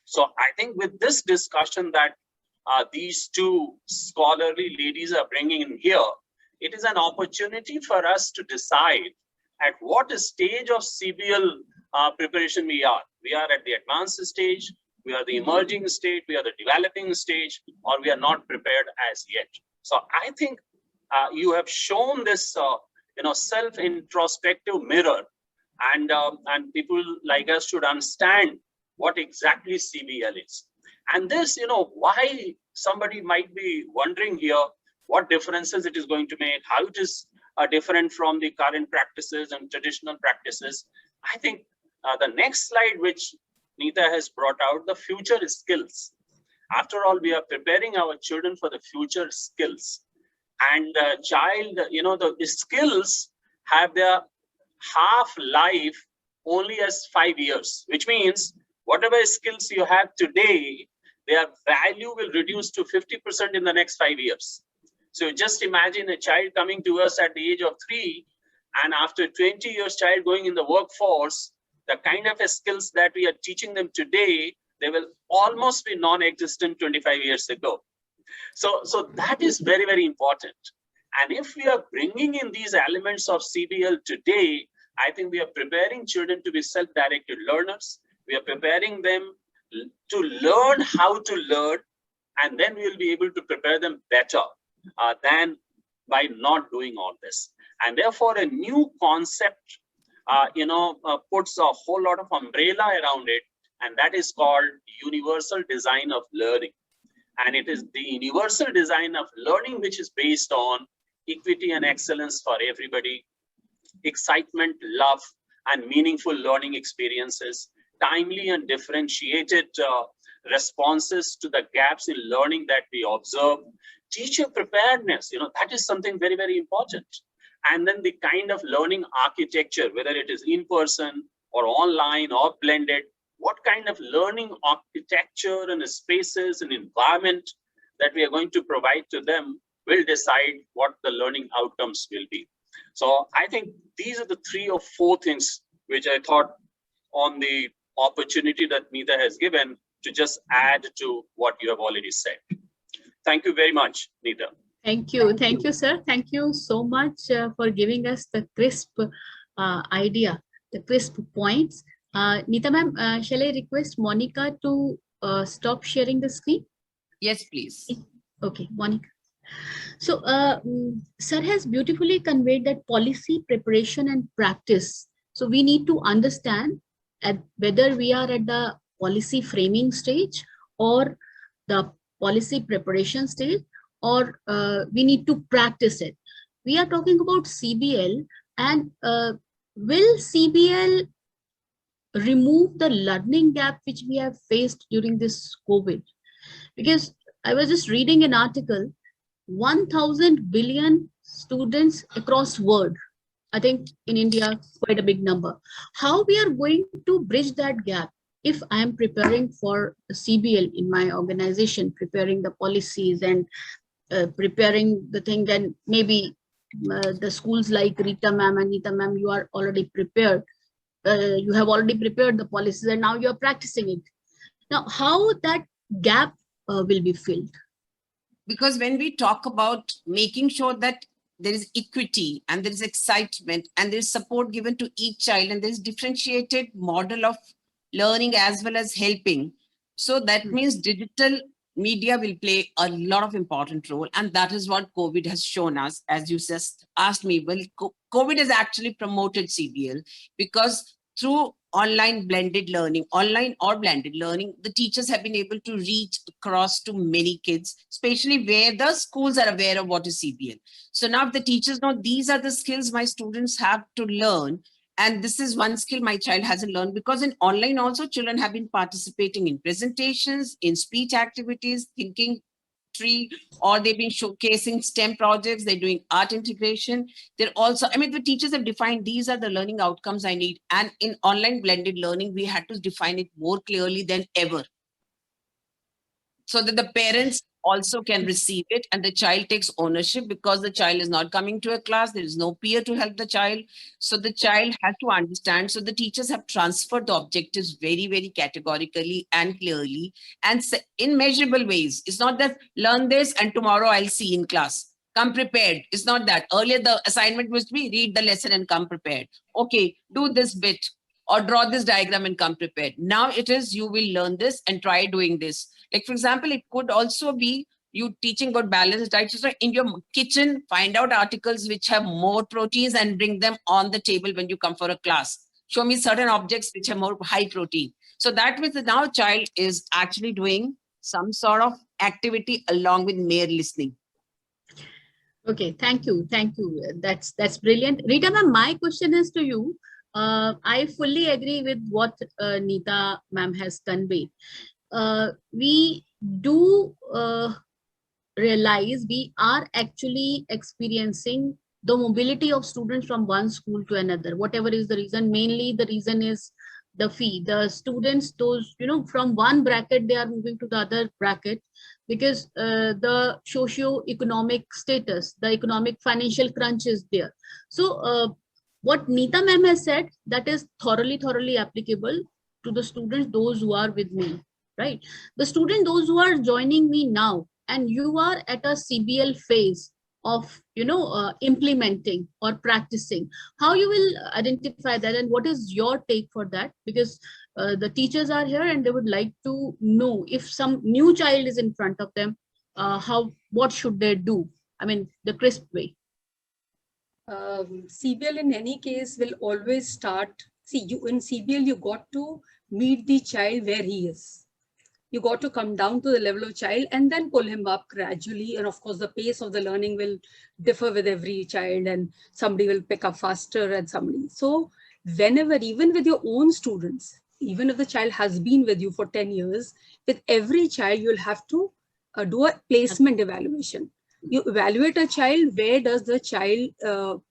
So I think with this discussion that these 2 scholarly ladies are bringing in here, it is an opportunity for us to decide at what stage of CBL preparation we are. We are at the advanced stage, we are the emerging stage, we are the developing stage, or we are not prepared as yet. So I think you have shown this self-introspective mirror, and people like us should understand what exactly CBL is. And this, why somebody might be wondering here what differences it is going to make, how it is different from the current practices and traditional practices. I think the next slide, which Neeta has brought out, the future skills. After all, we are preparing our children for the future skills. And child, the skills have their half-life only as 5 years, which means whatever skills you have today, their value will reduce to 50% in the next 5 years. So just imagine a child coming to us at the age of 3, and after 20 years, child going in the workforce, the kind of skills that we are teaching them today, they will almost be non-existent 25 years ago. So that is very, very important. And if we are bringing in these elements of CBL today, I think we are preparing children to be self-directed learners. We are preparing them to learn how to learn, and then we will be able to prepare them better than by not doing all this. And therefore, a new concept, puts a whole lot of umbrella around it, and that is called universal design of learning. And it is the universal design of learning which is based on equity and excellence for everybody, excitement, love, and meaningful learning experiences, timely and differentiated responses to the gaps in learning that we observe, teacher preparedness, that is something very, very important. And then the kind of learning architecture, whether it is in person or online or blended, what kind of learning architecture and spaces and environment that we are going to provide to them will decide what the learning outcomes will be. So I think these are the 3 or 4 things which I thought on the opportunity that Neeta has given to just add to what you have already said. Thank you very much, Neeta. Thank you, sir. Thank you so much for giving us the crisp idea, the crisp points. Neeta ma'am, shall I request Monica to stop sharing the screen? Yes, please. Okay, Monica. So, sir has beautifully conveyed that policy preparation and practice. So we need to understand whether we are at the policy framing stage or the policy preparation stage, or we need to practice it. We are talking about CBL, and will CBL remove the learning gap which we have faced during this COVID? Because I was just reading an article, 1,000 billion students across world. I think in India, quite a big number. How we are going to bridge that gap? If I am preparing for CBL in my organization, preparing the policies and preparing the thing, then maybe the schools like Rita ma'am and Neeta ma'am, you are already prepared. You have already prepared the policies and now you are practicing it. Now, how that gap will be filled? Because when we talk about making sure that there is equity and there is excitement and there is support given to each child and there is differentiated model of learning as well as helping. So that means digital media will play a lot of important role. And that is what COVID has shown us. As you just asked me, well, COVID has actually promoted CBL because through online or blended learning, the teachers have been able to reach across to many kids, especially where the schools are aware of what is CBL. So now if the teachers know these are the skills my students have to learn, and this is one skill my child hasn't learned, because in online also children have been participating in presentations, in speech activities, thinking tree, or they've been showcasing STEM projects, they're doing art integration. They're also, I mean, the teachers have defined these are the learning outcomes I need. And in online blended learning, we had to define it more clearly than ever, so that the parents also can receive it and the child takes ownership, because the child is not coming to a class. There is no peer to help the child. So the child has to understand. So the teachers have transferred the objectives very, very categorically and clearly and in measurable ways. It's not that learn this and tomorrow I'll see in class. Come prepared. It's not that. Earlier, the assignment was to be read the lesson and come prepared. Okay, do this bit or draw this diagram and come prepared. Now it is you will learn this and try doing this. Like, for example, it could also be you teaching about balanced diet. So in your kitchen, find out articles which have more proteins and bring them on the table when you come for a class. Show me certain objects which have more high protein. So that means that now child is actually doing some sort of activity along with mere listening. Okay, thank you. Thank you. That's brilliant. Rita ma'am, my question is to you. I fully agree with what Neeta ma'am has conveyed. We do realize we are actually experiencing the mobility of students from one school to another, whatever is the reason. Mainly the reason is the fee. The students, those, from one bracket, they are moving to the other bracket because the socio-economic status, the economic financial crunch is there. So what Neeta ma'am has said, that is thoroughly applicable to the students, those who are with me, right? The student, those who are joining me now, and you are at a CBL phase of, implementing or practicing, how you will identify that and what is your take for that? Because the teachers are here and they would like to know if some new child is in front of them, what should they do? I mean, the crisp way. CBL in any case will always start. See, in CBL, you got to meet the child where he is. You got to come down to the level of child and then pull him up gradually. And of course, the pace of the learning will differ with every child, and somebody will pick up faster and somebody. So whenever, even with your own students, even if the child has been with you for 10 years, with every child, you'll have to do a placement evaluation. You evaluate a child, where does the child,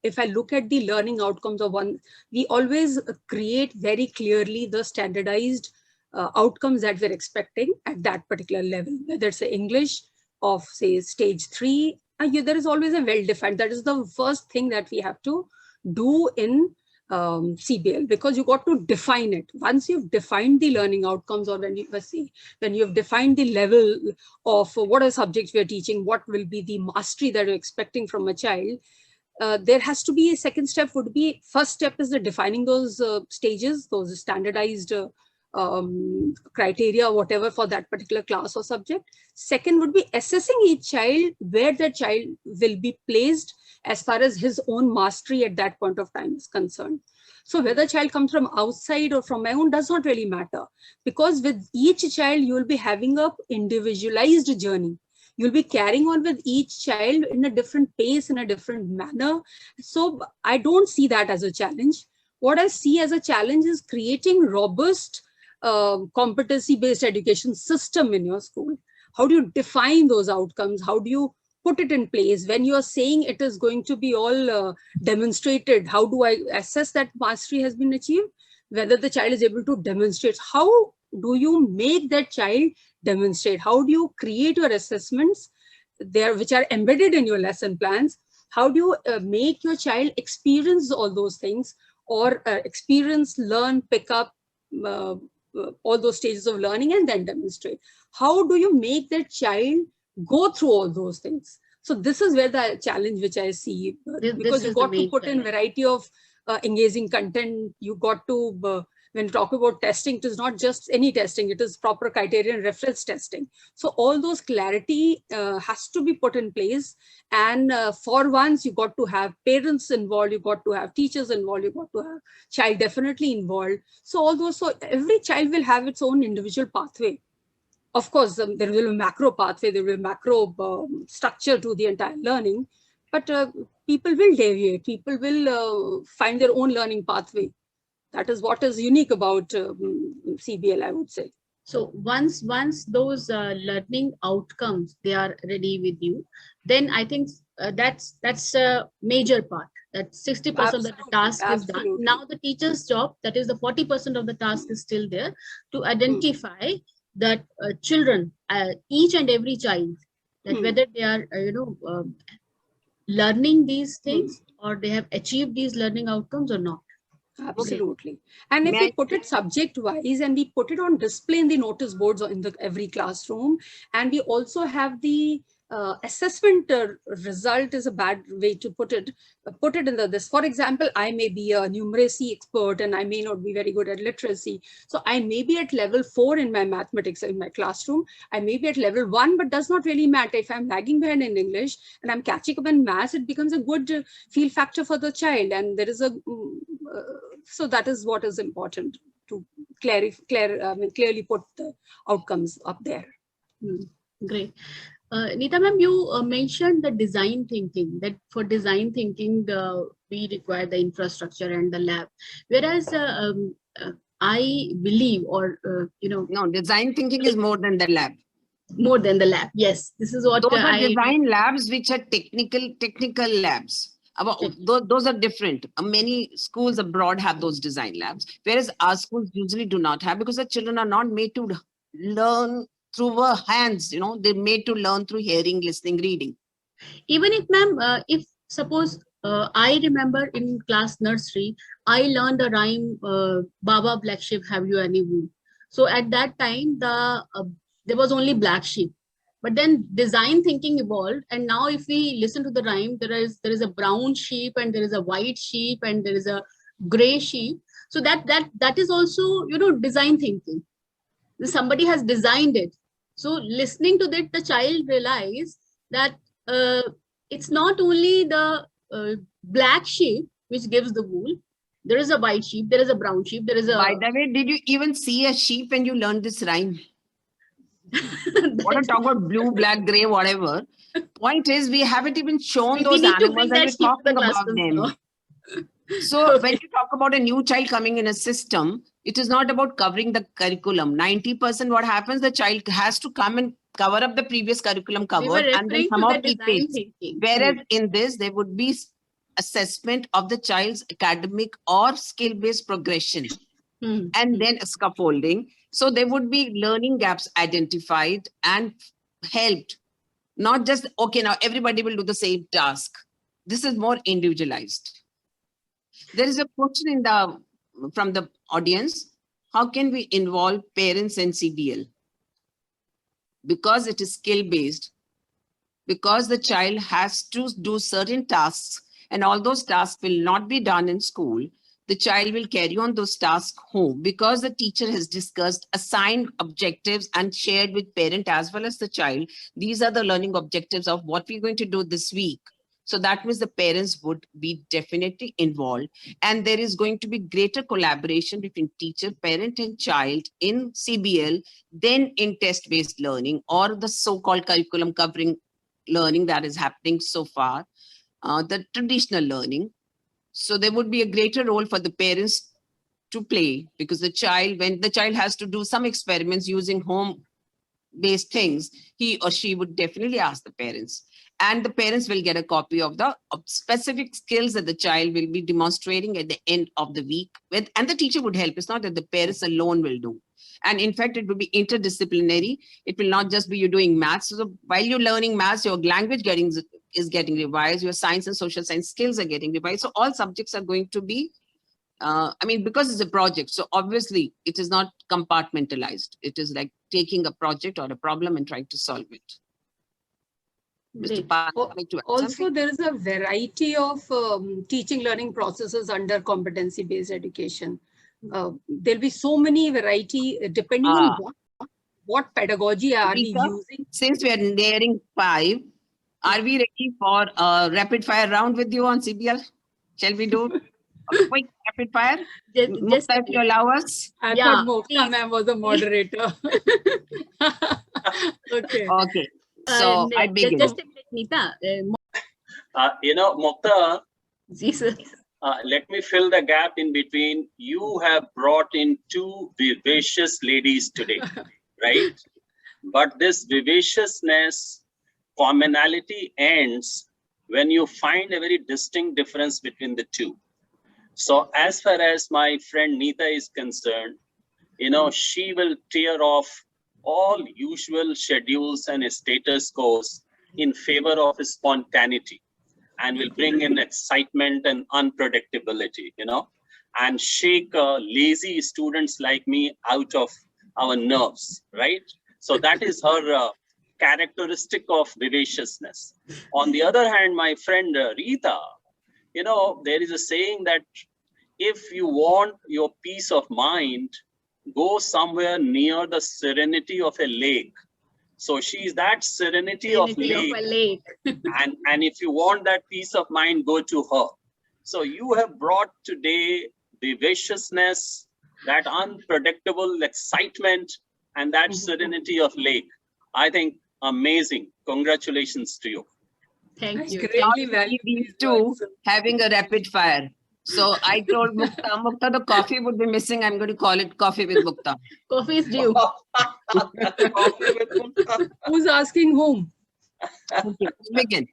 if I look at the learning outcomes of one, we always create very clearly the standardized outcomes that we're expecting at that particular level, whether it's English of, say, stage 3, there is always a well-defined, that is the first thing that we have to do in CBL, because you got to define it. Once you've defined the learning outcomes, or when you've defined the level of what are subjects we are teaching, what will be the mastery that you're expecting from a child, there has to be a second step. First step is the defining those stages, those standardized criteria, whatever, for that particular class or subject. Second would be assessing each child, where that child will be placed as far as his own mastery at that point of time is concerned. So whether a child comes from outside or from my own does not really matter, because with each child, you will be having a individualized journey. You'll be carrying on with each child in a different pace, in a different manner. So I don't see that as a challenge. What I see as a challenge is creating robust competency-based education system in your school. How do you define those outcomes? How do you put it in place? When you are saying it is going to be all demonstrated, how do I assess that mastery has been achieved? Whether the child is able to demonstrate, how do you make that child demonstrate? How do you create your assessments there, which are embedded in your lesson plans? How do you make your child experience all those things, or experience, learn, pick up all those stages of learning and then demonstrate? How do you make that child go through all those things? So this is where the challenge which I see, because you got to put in variety of engaging content. You got to, when you talk about testing, it is not just any testing, it is proper criteria and reference testing. So all those clarity has to be put in place. And for once, you got to have parents involved, you got to have teachers involved, you got to have child definitely involved. So all those, so every child will have its own individual pathway. Of course, there will be a macro pathway, there will be a macro structure to the entire learning, but people will deviate, people will find their own learning pathway. That is what is unique about CBL, I would say. So once those learning outcomes, they are ready with you, then I think that's a major part. That 60% of the task is done. Now the teacher's job, that is the 40% of the task, is still there to identify that children, each and every child, that whether they are learning these things or they have achieved these learning outcomes or not. Absolutely. And if we put it subject wise and we put it on display in the notice boards in every classroom, and we also have the assessment result is a bad way to put it in this. For example, I may be a numeracy expert and I may not be very good at literacy. So I may be at level 4 in my mathematics in my classroom. I may be at level 1, but does not really matter. If I'm lagging behind in English and I'm catching up in maths, it becomes a good feel factor for the child. And there is a, so that is what is important, to clearly put the outcomes up there. Great. Neeta ma'am, you mentioned the design thinking, that for design thinking, we require the infrastructure and the lab. Whereas I believe, or, No, design thinking is more than the lab. More than the lab. Yes, this is what those are design labs, which are technical labs. Those are different. Many schools abroad have those design labs, whereas our schools usually do not have, because the children are not made to learn through our hands, they're made to learn through hearing, listening, reading. Even if, ma'am, if suppose I remember in class nursery, I learned a rhyme, Baba Black Sheep, have you any wool? So at that time, there was only black sheep. But then design thinking evolved, and now if we listen to the rhyme, there is a brown sheep, and there is a white sheep, and there is a gray sheep. So that is also, design thinking. Somebody has designed it. So listening to that, the child realize that it's not only the black sheep which gives the wool. There is a white sheep, there is a brown sheep, there is a... By the way, did you even see a sheep when you learned this rhyme? Want to talk about blue, black, gray, whatever. Point is, we haven't even shown those animals and we're talking about them. So when you talk about a new child coming in a system, it is not about covering the curriculum. 90% what happens, the child has to come and cover up the previous curriculum cover and then come out with it. Whereas in this, there would be assessment of the child's academic or skill-based progression and then a scaffolding. So there would be learning gaps identified and helped. Not just, okay, now everybody will do the same task. This is more individualized. There is a question from the audience. How can we involve parents in CBL? Because it is skill-based, because the child has to do certain tasks, and all those tasks will not be done in school, the child will carry on those tasks home because the teacher has discussed, assigned objectives and shared with parent as well as the child. These are the learning objectives of what we're going to do this week. So that means the parents would be definitely involved, and there is going to be greater collaboration between teacher, parent and child in CBL than in test-based learning or the so-called curriculum covering learning that is happening so far, the traditional learning. So there would be a greater role for the parents to play, because the child, when the child has to do some experiments using home-based things, he or she would definitely ask the parents. And the parents will get a copy of the specific skills that the child will be demonstrating at the end of the week. And the teacher would help. It's not that the parents alone will do. And in fact, it will be interdisciplinary. It will not just be you doing maths. So while you're learning maths, your language is getting revised, your science and social science skills are getting revised. So all subjects are going to be, because it's a project. So obviously it is not compartmentalized. It is like taking a project or a problem and trying to solve it. Great. Also, there is a variety of teaching learning processes under competency-based education. There'll be so many variety depending on what pedagogy are we using. Since we are nearing 5, are we ready for a rapid fire round with you on CBL? Shall we do a quick rapid fire? Just if you allow us. I thought Mokta ma'am was a moderator. Okay. Okay. So I begin. Just a minute, Nita. Mokta, Jesus. let me fill the gap in between. You have brought in 2 vivacious ladies today, right? But this vivaciousness, commonality ends when you find a very distinct difference between the two. So as far as my friend Nita is concerned, she will tear off all usual schedules and status quos in favor of spontaneity, and will bring in excitement and unpredictability, and shake lazy students like me out of our nerves, right? So that is her characteristic of vivaciousness. On the other hand, my friend Rita, there is a saying that if you want your peace of mind, go somewhere near the serenity of a lake. So she is that serenity of a lake. and if you want that peace of mind, go to her. So you have brought today vivaciousness, that unpredictable excitement, and that serenity of lake. I think amazing. Congratulations to you. Thank you. Greatly valued. These two having a rapid fire. So I told Mukta, the coffee would be missing. I'm going to call it Coffee with Mukta. Coffee is due. Who's asking whom? Okay, begin.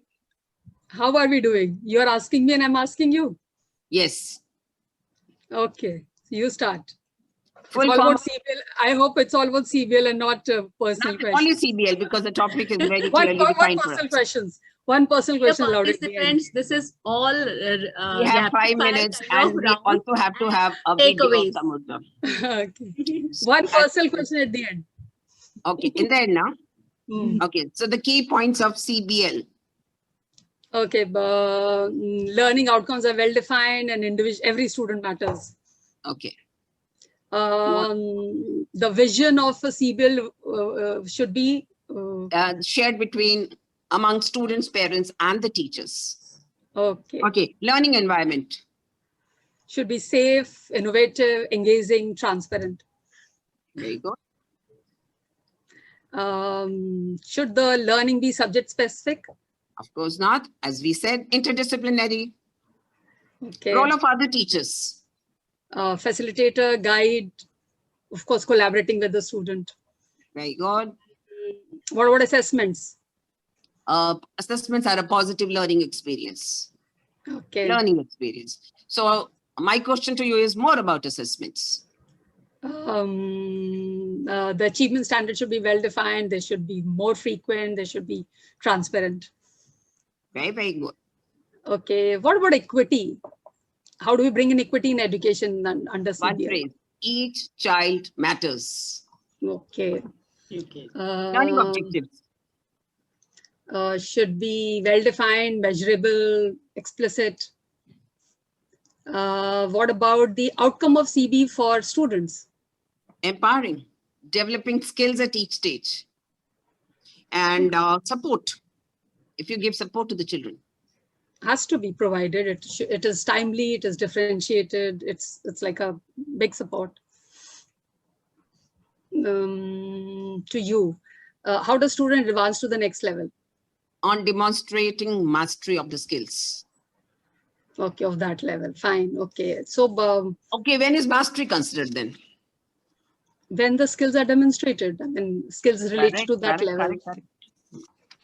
How are we doing? You're asking me and I'm asking you. Yes. Okay, so you start. Full It's all form. about CBL. I hope it's all about CBL and not personal questions. Only CBL, because the topic is very One clearly defined for personal us. questions. One personal question allowed at the end. Participants, this is all. We have 5 minutes, and we also have to have a video of takeaways. Samudra. Okay. One personal question at the end. Okay, in the end now. Hmm. Okay, so the key points of CBL. Okay, learning outcomes are well defined and every student matters. Okay. The vision of a CBL should be Shared among students, parents, and the teachers. okay. Okay, learning environment. Should be safe, innovative, engaging, transparent. Very good. Should the learning be subject specific? Of course not. As we said, interdisciplinary. Okay. Role of other teachers. Facilitator, guide, of course, collaborating with the student. Very good. What about assessments? Assessments are a positive learning experience. Okay. Learning experience. So my question to you is more about assessments. The achievement standard should be well defined. They should be more frequent. They should be transparent. Very, very good. Okay. What about equity? how do we bring in equity in education under One CBL? phrase, each child matters. Okay. Learning objectives. Should be well-defined, measurable, explicit. What about the outcome of CB for students? Empowering, developing skills at each stage. And support, if you give support to the children. Has to be provided. It is timely, it is differentiated, it's like a big support. To you, how does student advance to the next level? On demonstrating mastery of the skills. Okay, of that level, fine, okay. So Okay, when is mastery considered then? when the skills are demonstrated and skills related to that level. Correct.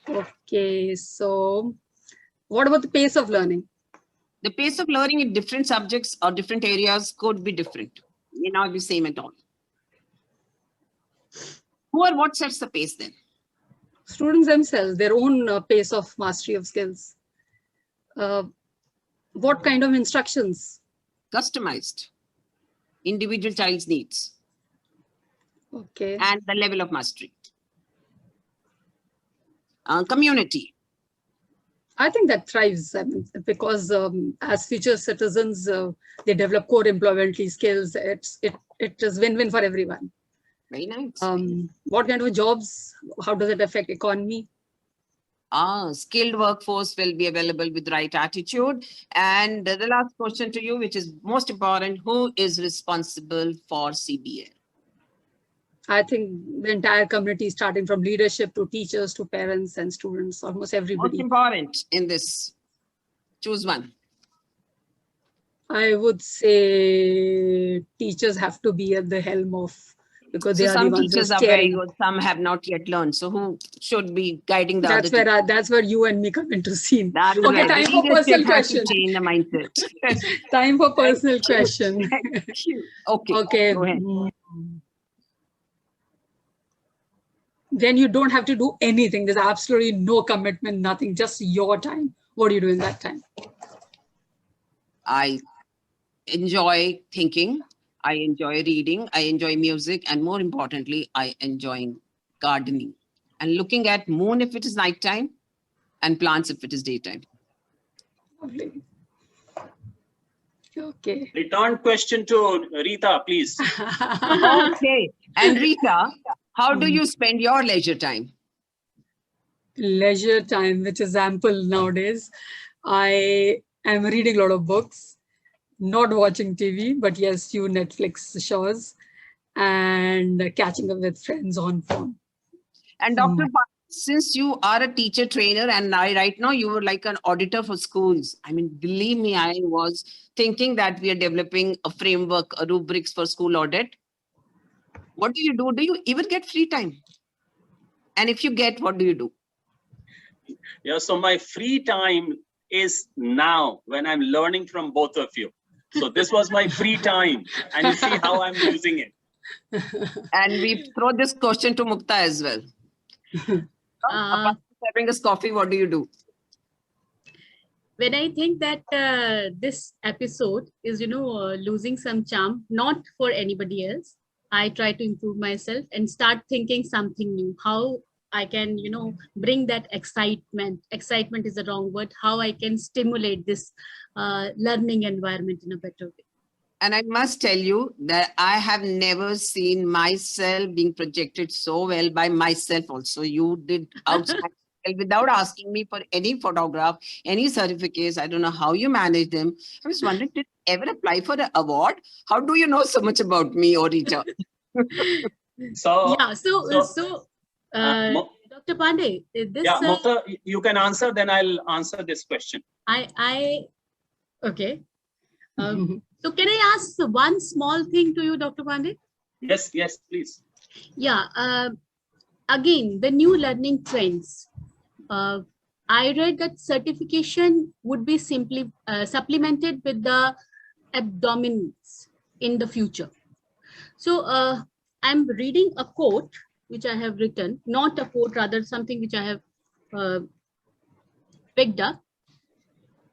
Okay, so what about the pace of learning? The pace of learning in different subjects or different areas could be different. May not be same at all. Who or what sets the pace then? Students themselves, their own pace of mastery of skills. What kind of instructions? Customized. Individual child's needs. Okay. And the level of mastery. Community. I think that thrives, I mean, because as future citizens, they develop core employability skills. It is win-win for everyone. Very nice. What kind of jobs? How does it affect economy? Skilled workforce will be available with right attitude. And the last question to you, which is most important, who is responsible for CBL? I think the entire community, starting from leadership to teachers to parents and students, almost Most everybody. important in this? Choose one. I would say teachers have to be at the helm of, because So they are the some ones who are teachers are very steering. good, some have not yet learned. So who should be guiding the other? That's where you and me come into scene. That is Okay, right. time The for personal leadership has to question. change the mindset. Time for personal question. Okay. Okay. Go ahead. Then you don't have to do anything. There's absolutely no commitment, nothing, just your time. What do you do in that time? I enjoy thinking. I enjoy reading. I enjoy music. And more importantly, I enjoy gardening and looking at moon if it is nighttime and plants if it is daytime. Lovely. Okay. Return question to Rita, please. Okay. And Rita, how do you spend your leisure time? Leisure time, which is ample nowadays. I am reading a lot of books, not watching TV, but yes, few Netflix shows and catching up with friends on phone. And Dr. Since you are a teacher trainer and right now you were like an auditor for schools. I mean, believe me, I was thinking that we are developing a framework, a rubrics for school audit. What do you do? Do you even get free time? And if you get, what do you do? Yeah, so my free time is now when I'm learning from both of you. So this was my free time and you see how I'm using it. And we throw this question to Mukta as well. Apart from serving us coffee, what do you do? When I think that this episode is, losing some charm, not for anybody else, I try to improve myself and start thinking something new. How I can, bring that excitement. Excitement is the wrong word. How I can stimulate this learning environment in a better way. And I must tell you that I have never seen myself being projected so well by myself also. You did outside without asking me for any photograph, any certificates. I don't know how you manage them. I was wondering, did you ever apply for an award? How do you know so much about me or Rita? So Dr. Pandey, this Mukta, you can answer, then I'll answer this question. Okay. So can I ask one small thing to you, Dr. Pandey? Yes, please. Yeah. Again, the new learning trends. I read that certification would be simply supplemented with the abdomens in the future. So I'm reading a quote which I have written, not a quote, rather something which I have picked up.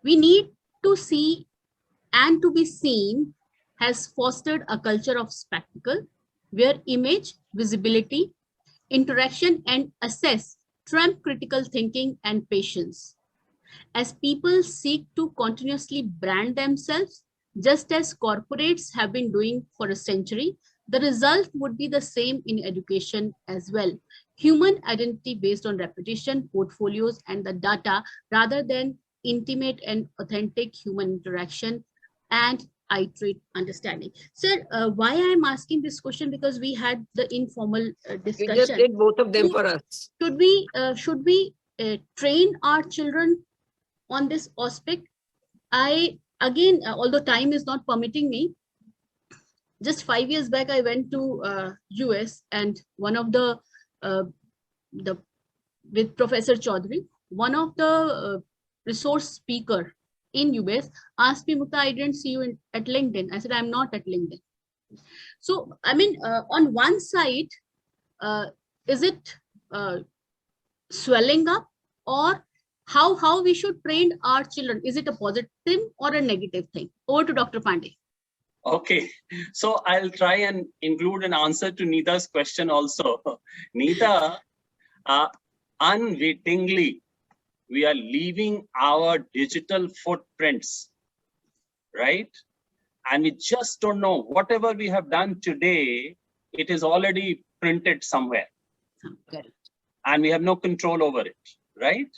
We need to see and to be seen has fostered a culture of spectacle where image, visibility, interaction, and assess trump critical thinking and patience. As people seek to continuously brand themselves, just as corporates have been doing for a century, the result would be the same in education as well. Human identity based on reputation, portfolios, and the data rather than intimate and authentic human interaction and iterate understanding. Sir, why I'm asking this question, because we had the informal You just discussion. did both of them for us. Should we train our children on this aspect? I again, although time is not permitting me, just 5 years back I went to US, and one of the with Professor Chaudhary, one of the resource speaker in US asked me, Mukta, I didn't see you at LinkedIn. I said, I'm not at LinkedIn. So I mean, on one side, is it swelling up, or how we should train our children? Is it a positive or a negative thing? Over to Dr. Pandey. Okay, so I'll try and include an answer to Neeta's question also. Neeta, unwittingly, we are leaving our digital footprints, right? And we just don't know. Whatever we have done today, it is already printed somewhere. Correct. And we have no control over it, right?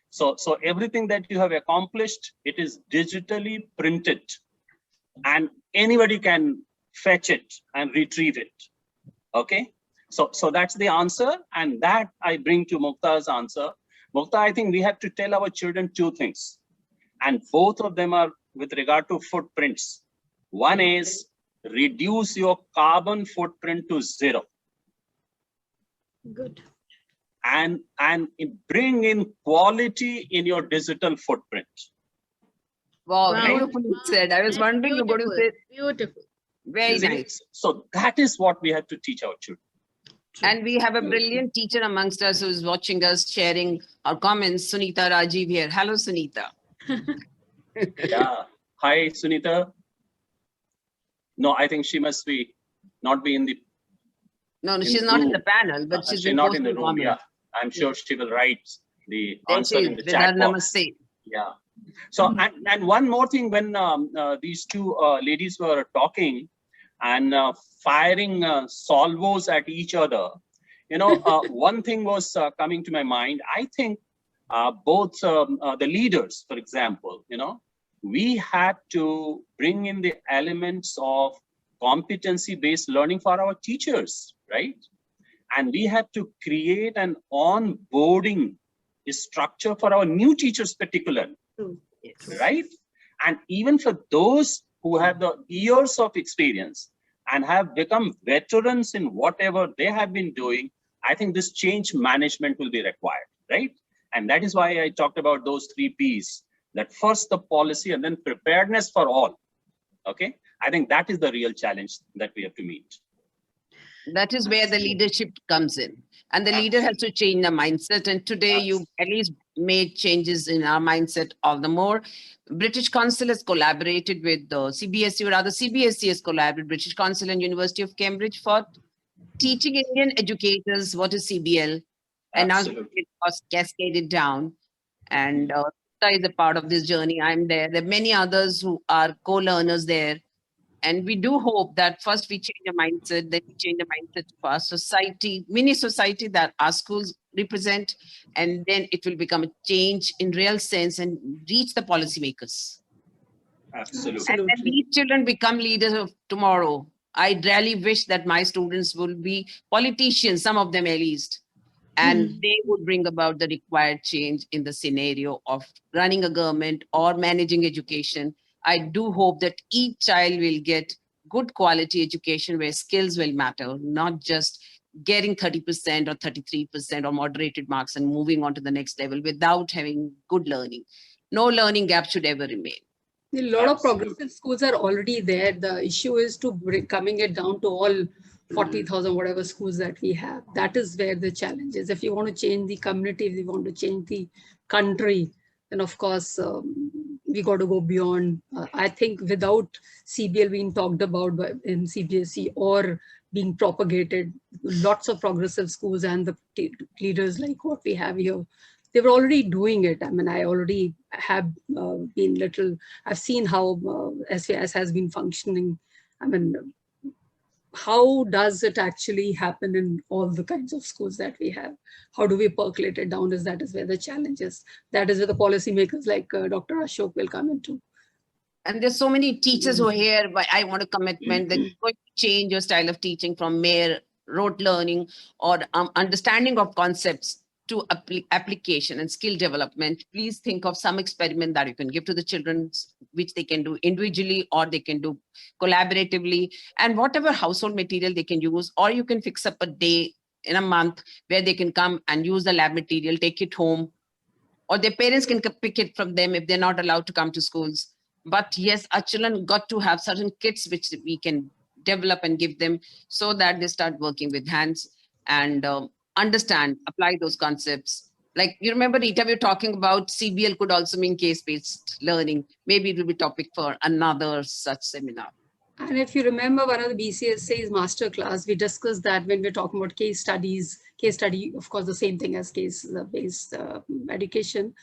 So everything that you have accomplished, it is digitally printed, and anybody can fetch it and retrieve it. Okay, so that's the answer, and that I bring to Mukta's answer. Mukta, I think we have to tell our children two things, and both of them are with regard to footprints. One is reduce your carbon footprint to 0. Good. And bring in quality in your digital footprint. Wow, Wow. beautifully said. I was wondering you're going to say Beautiful. very Isn't nice. it? So that is what we have to teach our children. And we have a brilliant teacher amongst us who's watching us, sharing our comments. Sunita Rajiv here. Hello, Sunita. Yeah. Hi, Sunita. No, I think she must not be in the. No, In she's the not in room. the panel, but she's been not in the posting room. Yeah, comments. I'm sure she will write the There answer she in is, the with chat her box. namaste. Yeah. So and one more thing, when these two ladies were talking and firing salvos at each other, you know, one thing was coming to my mind. I think both the leaders, for example, you know, we had to bring in the elements of competency-based learning for our teachers, right? And we had to create an onboarding structure for our new teachers particularly, right? And even for those who have the years of experience and have become veterans in whatever they have been doing, I think this change management will be required, right? And that is why I talked about those 3 Ps, that first the policy and then preparedness for all, okay? I think that is the real challenge that we have to meet. That is where the leadership comes in. And the leader has to change the mindset. And today you at least made changes in our mindset all the more. British Council has collaborated with the CBSE, or rather CBSE has collaborated with British Council and University of Cambridge for teaching Indian educators what is CBL. And now it was cascaded down. And Sita is a part of this journey. I'm there. There are many others who are co-learners there. And we do hope that first we change the mindset, then we change the mindset of our society, mini society that our schools represent, and then it will become a change in real sense and reach the policymakers. Absolutely. And when these children become leaders of tomorrow, I really wish that my students will be politicians, some of them at least, and they would bring about the required change in the scenario of running a government or managing education. I do hope that each child will get good quality education where skills will matter, not just getting 30% or 33% or moderated marks and moving on to the next level without having good learning. No learning gap should ever remain. A lot of progressive schools are already there. The issue is to coming it down to all 40,000 whatever schools that we have. That is where the challenge is. If you want to change the community, if you want to change the country, then of course we got to go beyond. I think without CBL being talked about in CBSE or being propagated, lots of progressive schools and the leaders like what we have here, they were already doing it. I mean, I already have I've seen how SAS has been functioning. I mean, how does it actually happen in all the kinds of schools that we have? How do we percolate it down? That is where the challenge is. That is where the policymakers like Dr. Ashok will come into. And there's so many teachers who are here, but I want a commitment that you're going to change your style of teaching from mere rote learning or understanding of concepts to application and skill development. Please think of some experiment that you can give to the children, which they can do individually or they can do collaboratively, and whatever household material they can use, or you can fix up a day in a month where they can come and use the lab material, take it home, or their parents can pick it from them if they're not allowed to come to schools. But yes, our children got to have certain kits which we can develop and give them so that they start working with hands and understand, apply those concepts. Like you remember, Rita, we were talking about CBL could also mean case-based learning. Maybe it will be topic for another such seminar. And if you remember one of the BCSA's masterclass, we discussed that when we're talking about case study, of course, the same thing as case-based education.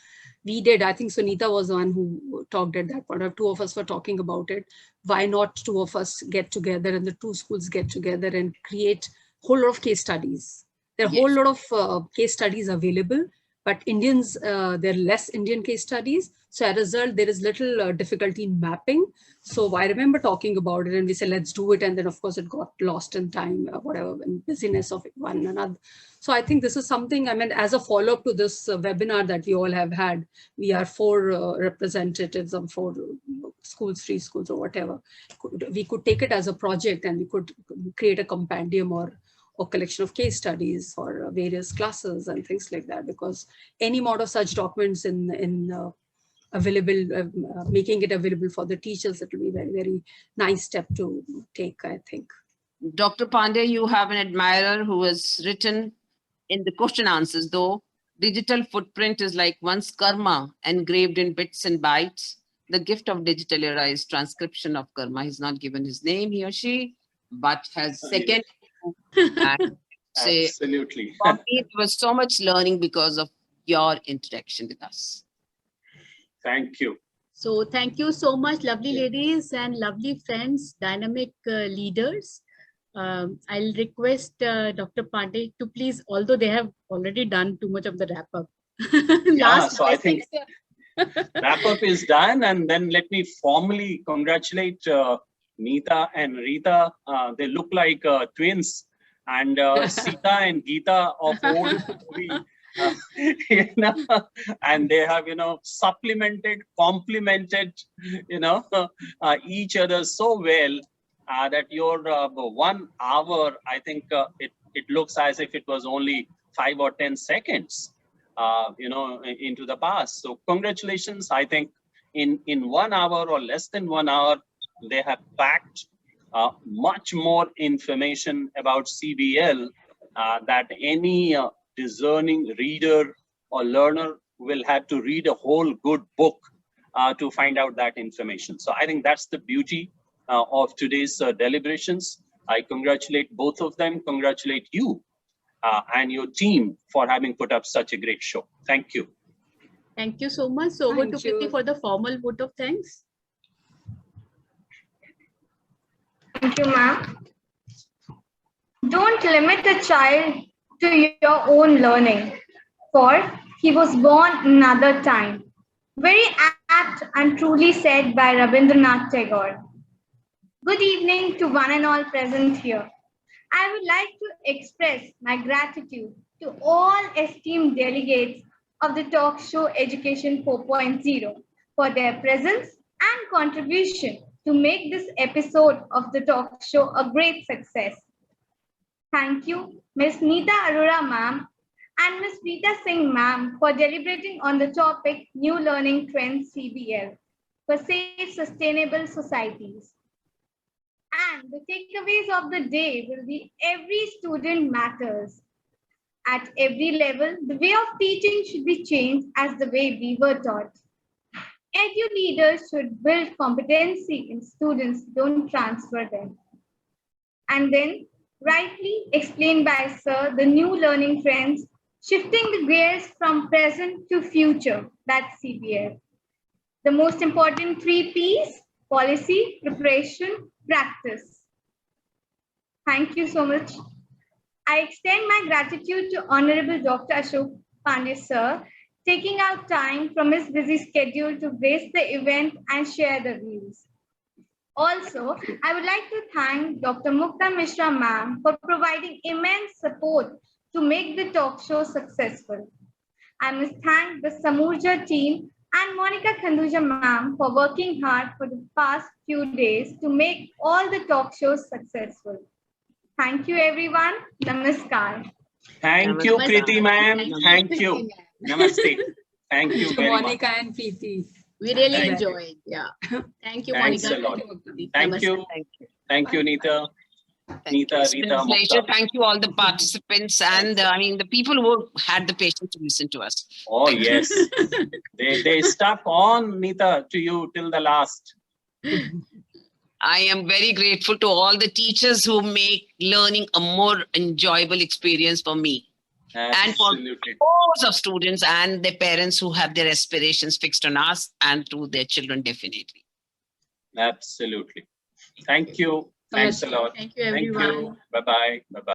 We did, I think Sunita was the one who talked at that point. Two of us were talking about it. Why not two of us get together and the two schools get together and create a whole lot of case studies? There are a whole lot of case studies available, but Indians, there are less Indian case studies. So as a result, there is little difficulty in mapping. So I remember talking about it and we said, let's do it. And then of course it got lost in time, whatever, in busyness of one another. So I think this is something, I mean, as a follow-up to this webinar that we all have had, we are 4 representatives of 4 schools, 3 schools or whatever. We could take it as a project and we could create a compendium or collection of case studies for various classes and things like that, because any amount of such documents available, making it available for the teachers, it will be a very, very nice step to take, I think. Dr. Pandey, you have an admirer who has written in the question answers, though, digital footprint is like one's karma engraved in bits and bytes. The gift of digital era is transcription of karma. He's not given his name, he or she, but has second. Absolutely. For me, it was so much learning because of your interaction with us. Thank you. So thank you so much, lovely ladies and lovely friends, dynamic leaders. I'll request Dr. Pandey to please, although they have already done too much of the wrap up. So I think wrap up is done, and then let me formally congratulate Neeta and Rita. They look like twins, and Sita and Geeta of old movie. And they have, supplemented, complemented, each other so well that your 1 hour, I think it looks as if it was only 5 or 10 seconds, into the past. So congratulations. I think in 1 hour or less than 1 hour, they have packed much more information about CBL that any discerning reader or learner will have to read a whole good book to find out that information. So I think that's the beauty of today's deliberations. I congratulate both of them, congratulate you and your team for having put up such a great show. Thank you. Thank you so much. So over to Priti for the formal vote of thanks. Thank you, ma'am. Don't limit a child to your own learning, for he was born another time. Very apt and truly said by Rabindranath Tagore. Good evening to one and all present here. I would like to express my gratitude to all esteemed delegates of the talk show Education 4.0 for their presence and contribution to make this episode of the talk show a great success. Thank you, Ms. Neeta Arora ma'am and Ms. Rita Singh ma'am for deliberating on the topic New Learning Trends CBL for Safe Sustainable Societies. And the takeaways of the day will be every student matters. At every level, the way of teaching should be changed as the way we were taught. Edu leaders should build competency in students, don't transfer them. And then, rightly explained by Sir, the new learning trends, shifting the gears from present to future, that's CBF. The most important 3 Ps, policy, preparation, practice. Thank you so much. I extend my gratitude to Honorable Dr. Ashok Pandey, Sir, taking out time from his busy schedule to grace the event and share the views. Also, I would like to thank Dr. Mukta Mishra ma'am for providing immense support to make the talk show successful. I must thank the Samurja team and Monica Khanduja ma'am for working hard for the past few days to make all the talk shows successful. Thank you, everyone. Namaskar. Thank you, Namaste. Kriti ma'am. Thank you. Namaste. Thank you To very much. Monica and Preeti. We really Thank you. enjoyed. Yeah. Thank you, Thanks Monica. a lot. Namaste. Thank you. Thank you. Thank you, Neeta. Thank you. Neeta, It's been a Rita, pleasure. Mukta. Thank you all the participants and I mean the people who had the patience to listen to us. Oh, yes. They stuck on, Neeta, to you till the last. I am very grateful to all the teachers who make learning a more enjoyable experience for me. And for Absolutely. Scores of students and their parents who have their aspirations fixed on us and to their children, definitely. Absolutely. Thank you. Thanks a lot. Thank you, Thank everyone. you. Bye-bye. Bye-bye.